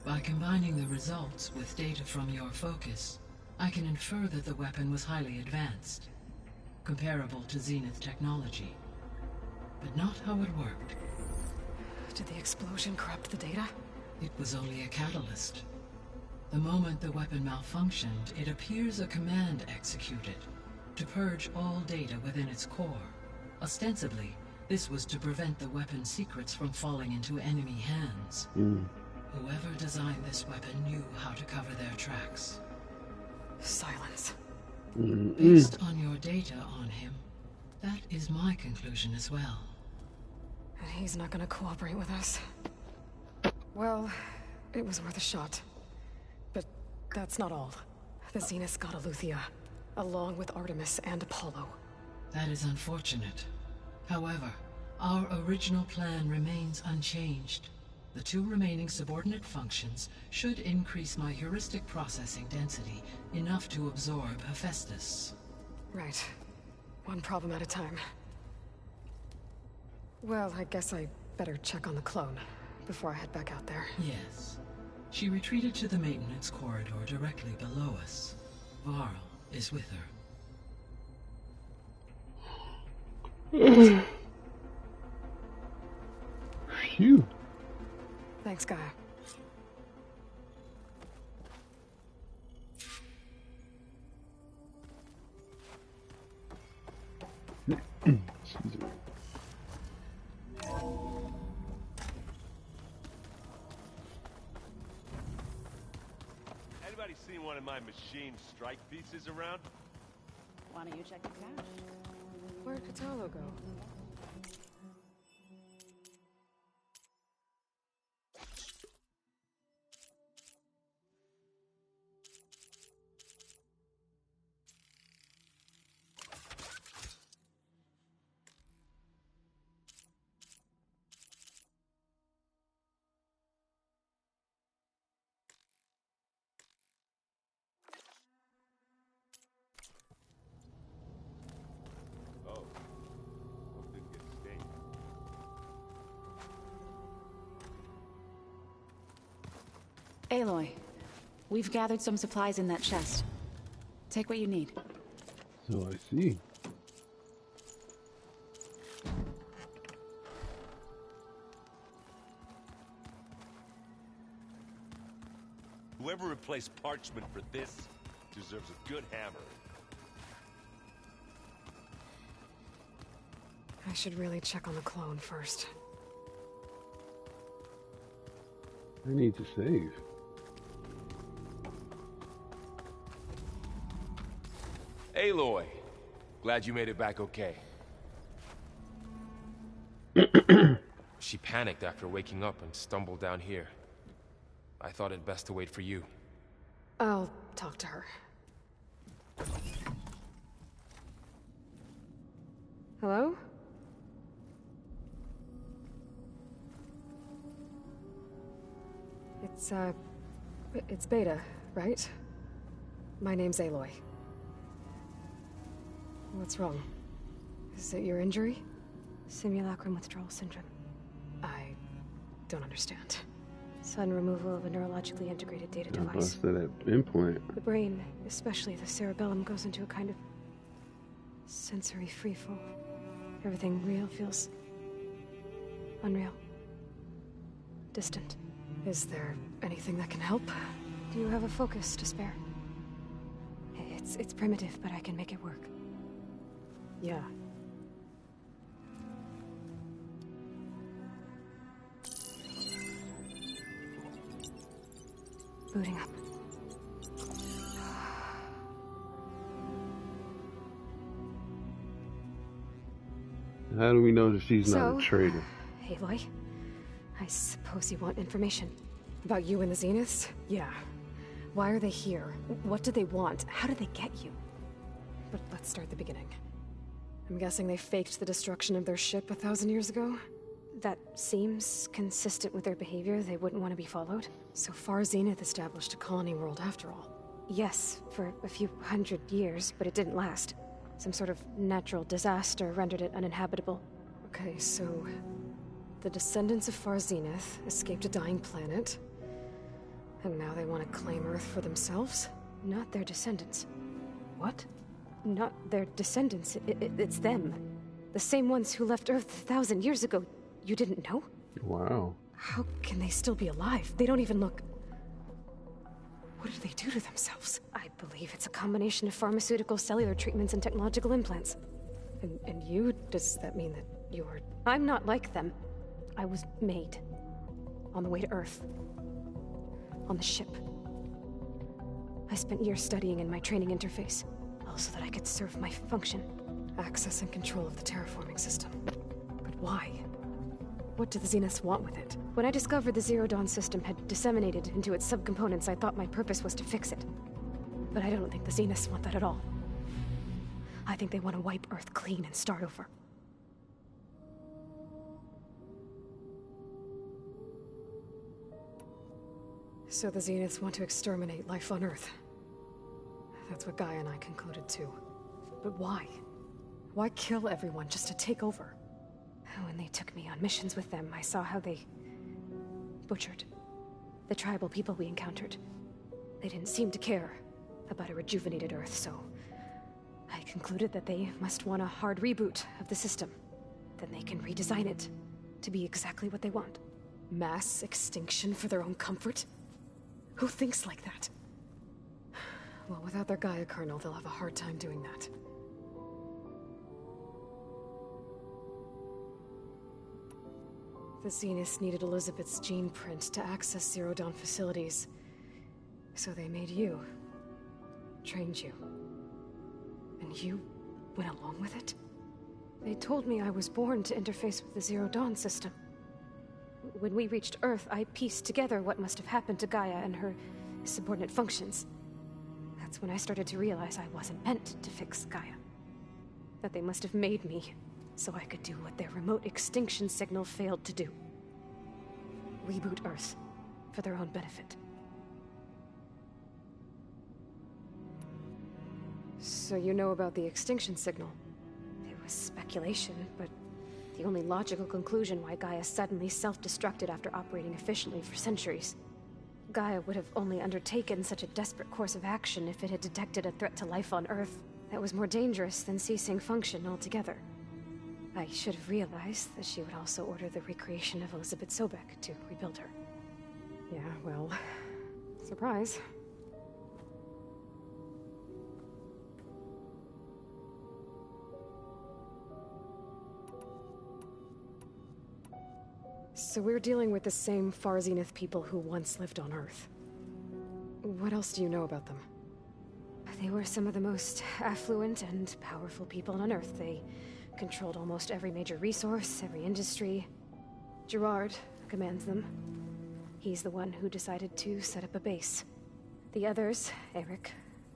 By combining the results with data from your focus, I can infer that the weapon was highly advanced, comparable to Zenith technology, but not how it worked. Did the explosion corrupt the data? It was only a catalyst. The moment the weapon malfunctioned, it appears a command executed to purge all data within its core. Ostensibly, this was to prevent the weapon's secrets from falling into enemy hands. Whoever designed this weapon knew how to cover their tracks. Silence. Based on your data on him, that is my conclusion as well. And he's not gonna cooperate with us. Well, it was worth a shot. But that's not all. The Zeniths got Eleuthia, along with Artemis and Apollo. That is unfortunate. However, our original plan remains unchanged. The 2 remaining subordinate functions should increase my heuristic processing density enough to absorb Hephaestus. Right. One problem at a time. Well, I guess I better check on the clone before I head back out there. Yes. She retreated to the maintenance corridor directly below us. Varl is with her. Phew. Thanks, Gaia. Excuse me. Anybody seen one of my machine strike pieces around? Why don't you check the cache? Where'd Katalo go? Aloy, we've gathered some supplies in that chest. Take what you need. So I see. Whoever replaced parchment for this deserves a good hammer. I should really check on the clone first. I need to save. Aloy, glad you made it back okay. She panicked after waking up and stumbled down here. I thought it best to wait for you. I'll talk to her. Hello? It's Beta, right? My name's Aloy. What's wrong? Is it your injury? Simulacrum withdrawal syndrome. I don't understand. Sudden removal of a neurologically integrated data I device. busted that implant. The brain, especially the cerebellum, goes into a kind of sensory freefall. Everything real feels unreal. Distant. Is there anything that can help? Do you have a focus to spare? It's primitive, but I can make it work. Yeah. Booting up. How do we know that she's not a traitor? Aloy, I suppose you want information. About you and the Zeniths? Yeah. Why are they here? What do they want? How did they get you? But let's start at the beginning. I'm guessing they faked the destruction of their ship 1,000 years ago? That seems consistent with their behavior. They wouldn't want to be followed. So far, Zenith established a colony world after all. Yes, for a few hundred years, but it didn't last. Some sort of natural disaster rendered it uninhabitable. Okay, so the descendants of Far Zenith escaped a dying planet, and now they want to claim Earth for themselves? Not their descendants. What? Not their descendants. It's them. The same ones who left Earth 1,000 years ago. You didn't know? Wow. How can they still be alive? They don't even look... What did they do to themselves? I believe it's a combination of pharmaceutical, cellular treatments, and technological implants. And you? Does that mean that you're... I'm not like them. I was made. On the way to Earth. On the ship. I spent years studying in my training interface, so that I could serve my function. Access and control of the terraforming system. But why? What do the Zeniths want with it? When I discovered the Zero Dawn system had disseminated into its subcomponents, I thought my purpose was to fix it. But I don't think the Zeniths want that at all. I think they want to wipe Earth clean and start over. So the Zeniths want to exterminate life on Earth. That's what Gaia and I concluded too. But why? Why kill everyone just to take over? When they took me on missions with them, I saw how they butchered the tribal people we encountered. They didn't seem to care about a rejuvenated Earth, so I concluded that they must want a hard reboot of the system. Then they can redesign it to be exactly what they want. Mass extinction for their own comfort? Who thinks like that? Well, without their Gaia kernel, they'll have a hard time doing that. The Zeniths needed Elizabeth's gene print to access Zero Dawn facilities. So they made you. Trained you. And you went along with it? They told me I was born to interface with the Zero Dawn system. When we reached Earth, I pieced together what must have happened to Gaia and her subordinate functions. That's when I started to realize I wasn't meant to fix Gaia. That they must have made me so I could do what their remote extinction signal failed to do. Reboot Earth for their own benefit. So you know about the extinction signal? It was speculation, but the only logical conclusion why Gaia suddenly self-destructed after operating efficiently for centuries. Gaia would have only undertaken such a desperate course of action if it had detected a threat to life on Earth that was more dangerous than ceasing function altogether. I should have realized that she would also order the recreation of Elizabeth Sobek to rebuild her. Yeah, well, Surprise. So we're dealing with the same Far Zenith people who once lived on Earth. What else do you know about them? They were some of the most affluent and powerful people on Earth. They controlled almost every major resource, every industry. Gerard commands them. He's the one who decided to set up a base. The others, Eric,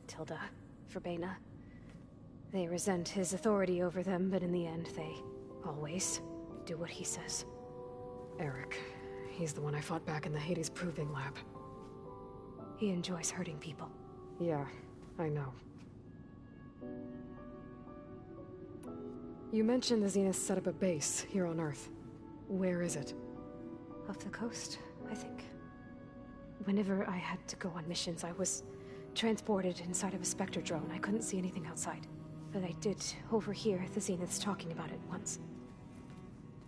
Tilda, Verbena, they resent his authority over them, but in the end, they always do what he says. Eric. He's the one I fought back in the Hades Proving Lab. He enjoys hurting people. Yeah, I know. You mentioned the Zenith set up a base here on Earth. Where is it? Off the coast, I think. Whenever I had to go on missions, I was transported inside of a Spectre drone. I couldn't see anything outside. But I did overhear the Zeniths talking about it once.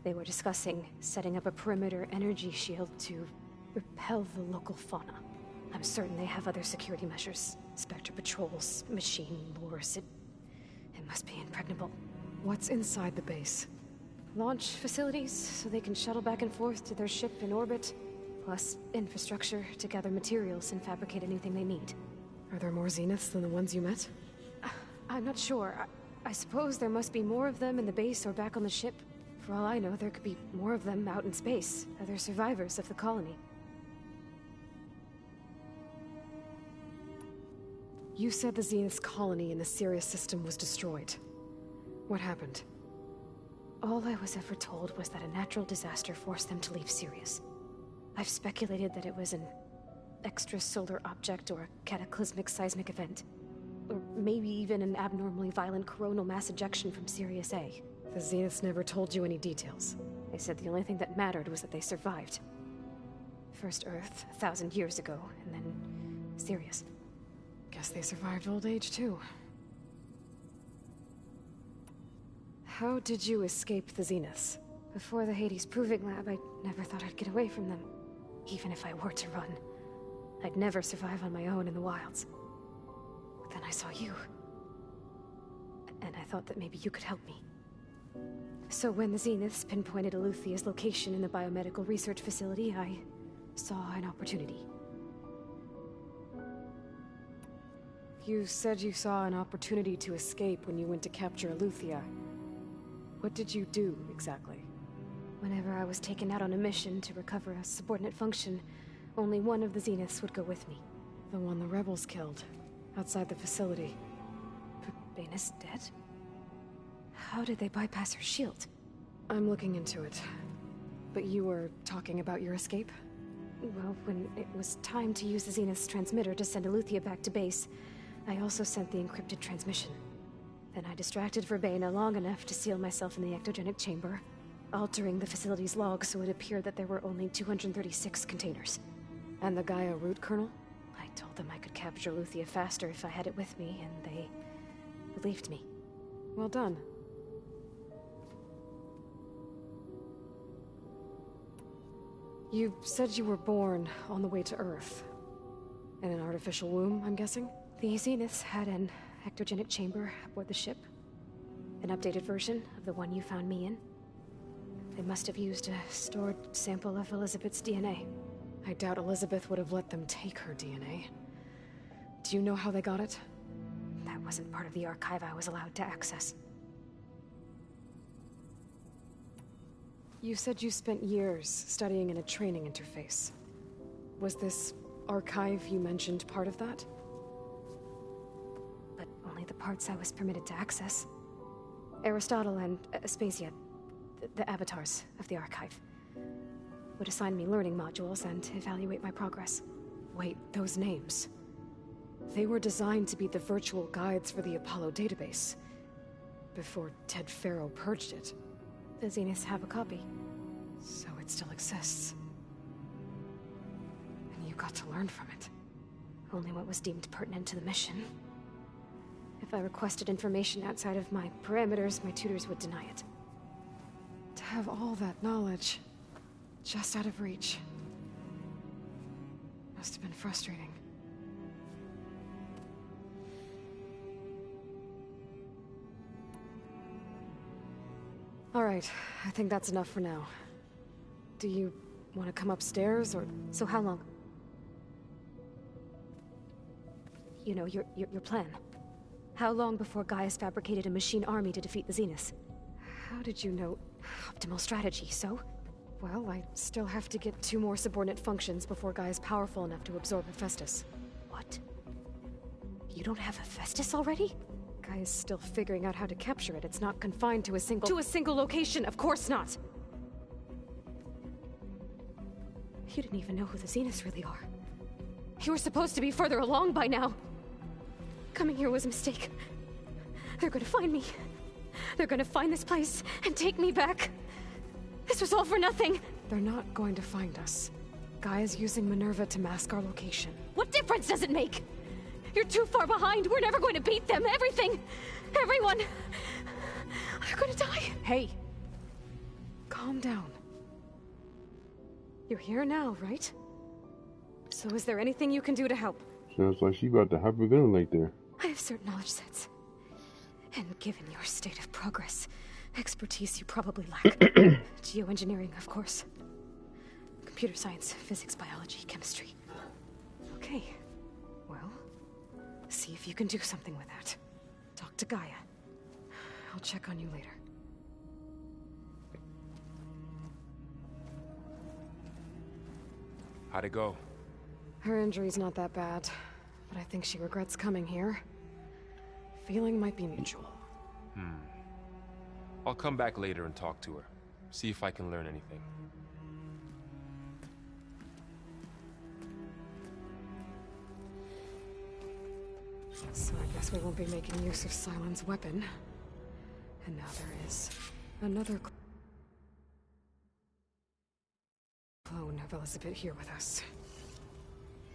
They were discussing setting up a perimeter energy shield to repel the local fauna. I'm certain they have other security measures. Spectre patrols, machine lures. It must be impregnable. What's inside the base? Launch facilities, so they can shuttle back and forth to their ship in orbit. Plus infrastructure to gather materials and fabricate anything they need. Are there more Zeniths than the ones you met? I'm not sure. I suppose there must be more of them in the base or back on the ship. For all I know, there could be more of them out in space, other survivors of the colony. You said the Zenith's colony in the Sirius system was destroyed. What happened? All I was ever told was that a natural disaster forced them to leave Sirius. I've speculated that it was an extrasolar object or a cataclysmic seismic event. Or maybe even an abnormally violent coronal mass ejection from Sirius A. The Zeniths never told you any details. They said the only thing that mattered was that they survived. First Earth, 1,000 years ago, and then Sirius. Guess they survived old age, too. How did you escape the Zeniths? Before the Hades Proving Lab, I never thought I'd get away from them. Even if I were to run. I'd never survive on my own in the wilds. But then I saw you. And I thought that maybe you could help me. So when the Zeniths pinpointed Eluthia's location in the biomedical research facility, I saw an opportunity. You said you saw an opportunity to escape when you went to capture Eluthia. What did you do, exactly? Whenever I was taken out on a mission to recover a subordinate function, only one of the Zeniths would go with me. The one the rebels killed, outside the facility. Verbana's dead? How did they bypass her shield? I'm looking into it. But you were talking about your escape? Well, when it was time to use the Zenith's transmitter to send Eluthia back to base, I also sent the encrypted transmission. Then I distracted Verbena long enough to seal myself in the ectogenic chamber, altering the facility's log so it appeared that there were only 236 containers. And the Gaia root kernel? I told them I could capture Eluthia faster if I had it with me, and they believed me. Well done. You said you were born on the way to Earth. In an artificial womb, I'm guessing? The Zeniths had an ectogenic chamber aboard the ship. An updated version of the one you found me in. They must have used a stored sample of Elizabeth's DNA. I doubt Elizabeth would have let them take her DNA. Do you know how they got it? That wasn't part of the archive I was allowed to access. You said you spent years studying in a training interface. Was this archive you mentioned part of that? But only the parts I was permitted to access. Aristotle and Aspasia, the avatars of the archive, would assign me learning modules and evaluate my progress. Wait, those names. They were designed to be the virtual guides for the Apollo database. Before Ted Faro purged it. The Zeniths have a copy. So it still exists. And you got to learn from it. Only what was deemed pertinent to the mission. If I requested information outside of my parameters, my tutors would deny it. To have all that knowledge, just out of reach. Must have been frustrating. All right, I think that's enough for now. Do you want to come upstairs, or... So how long? You know, your plan. How long before Gaia's fabricated a machine army to defeat the Zeniths? How did you know? Optimal strategy, so? Well, I still have to get 2 more subordinate functions before Gaia's powerful enough to absorb Hephaestus. What? You don't have Hephaestus already? Gaia's still figuring out how to capture it. It's not confined to a single... To a single location, of course not! You didn't even know who the Zeniths really are. You were supposed to be further along by now! Coming here was a mistake. They're gonna find me. They're gonna find this place and take me back. This was all for nothing. They're not going to find us. Gaia's using Minerva to mask our location. What difference does it make? You're too far behind. We're never going to beat them. Everything. Everyone. They're gonna die. Hey. Calm down. You're here now, right? So is there anything you can do to help? Sounds like she about to hyperventilate there. I have certain knowledge sets. And given your state of progress, expertise you probably lack. Geoengineering, of course. Computer science, physics, biology, chemistry. Okay. Well, see if you can do something with that. Talk to Gaia. I'll check on you later. How'd it go? Her injury's not that bad, but I think she regrets coming here. Feeling might be mutual. I'll come back later and talk to her. See if I can learn anything. So I guess we won't be making use of Cylon's weapon. And now there is another clone of Elizabeth here with us.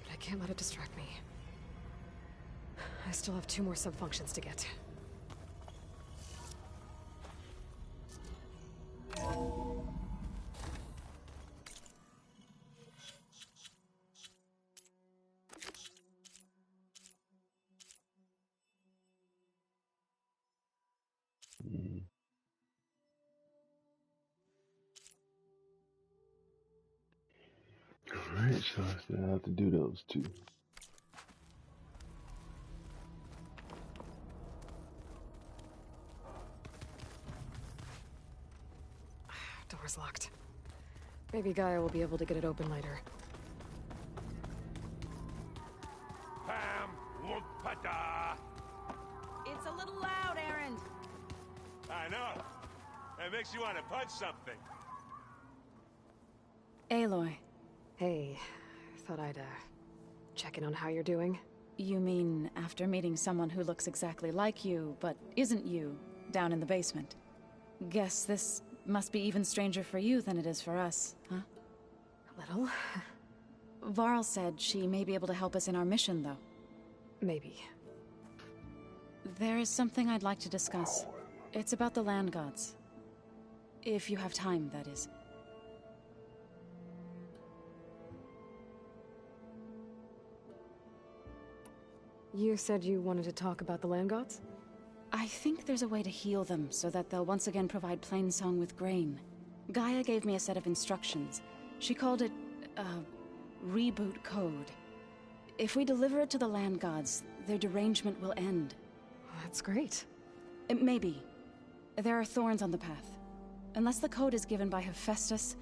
But I can't let it distract me. I still have 2 more sub-functions to get. Alright, so I still have to do those 2. Door's locked. Maybe Gaia will be able to get it open later. Pam Wumpada! It's a little loud, Erend. I know. It makes you want to punch something. Aloy. Hey, thought I'd, check in on how you're doing. You mean after meeting someone who looks exactly like you, but isn't you, down in the basement? Guess this must be even stranger for you than it is for us, huh? A little. Varl said she may be able to help us in our mission, though. Maybe. There is something I'd like to discuss. It's about the land gods. If you have time, that is. You said you wanted to talk about the land gods? I think there's a way to heal them so that they'll once again provide Plainsong with grain. Gaia gave me a set of instructions. She called it, reboot code. If we deliver it to the land gods, their derangement will end. That's great. Maybe. There are thorns on the path. Unless the code is given by Hephaestus,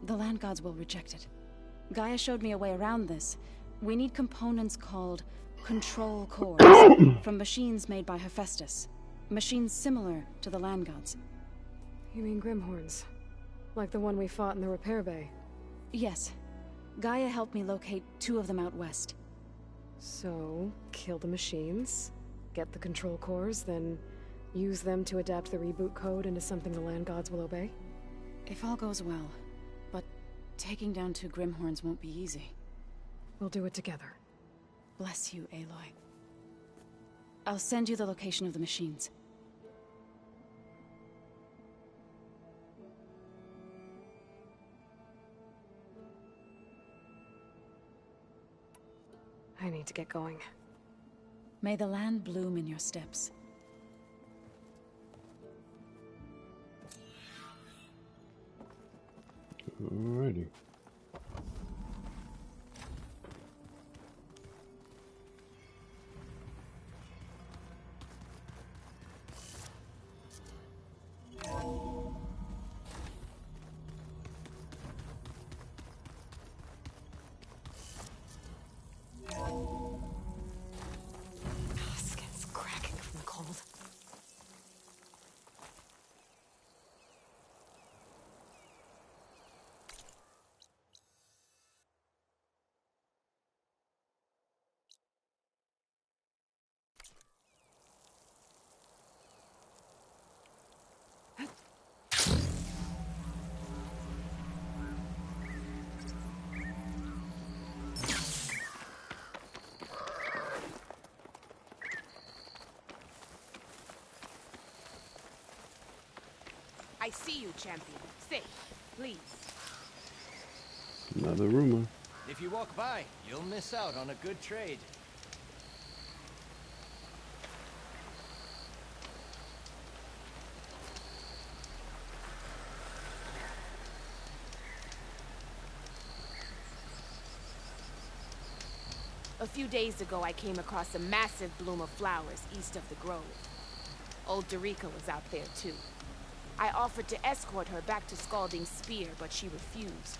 the land gods will reject it. Gaia showed me a way around this. We need components called control cores from machines made by Hephaestus. Machines similar to the land gods. You mean Grimhorns? Like the one we fought in the repair bay? Yes. Gaia helped me locate 2 of them out west. So, kill the machines, get the control cores, then use them to adapt the reboot code into something the land gods will obey? If all goes well. But taking down 2 Grimhorns won't be easy. We'll do it together. Bless you, Aloy. I'll send you the location of the machines. I need to get going. May the land bloom in your steps. Alrighty. Skin's cracking from the cold. I see you, champion. Stay, please. Another rumor. If you walk by, you'll miss out on a good trade. A few days ago, I came across a massive bloom of flowers east of the grove. Old Derica was out there, too. I offered to escort her back to Scalding's Spear, but she refused.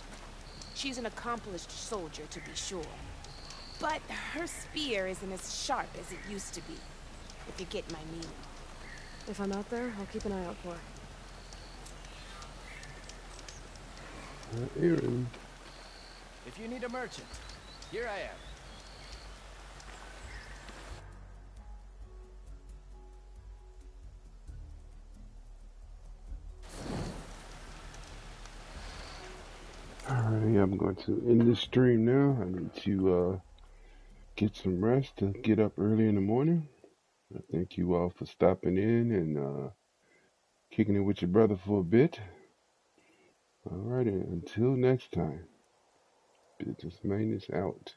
She's an accomplished soldier, to be sure. But her spear isn't as sharp as it used to be, if you get my meaning. If I'm out there, I'll keep an eye out for her. Aaron. If you need a merchant, here I am. Alrighty, I'm going to end this stream now. I need to get some rest to get up early in the morning. I thank you all for stopping in and kicking it with your brother for a bit. Alrighty, until next time. Business Maintenance out.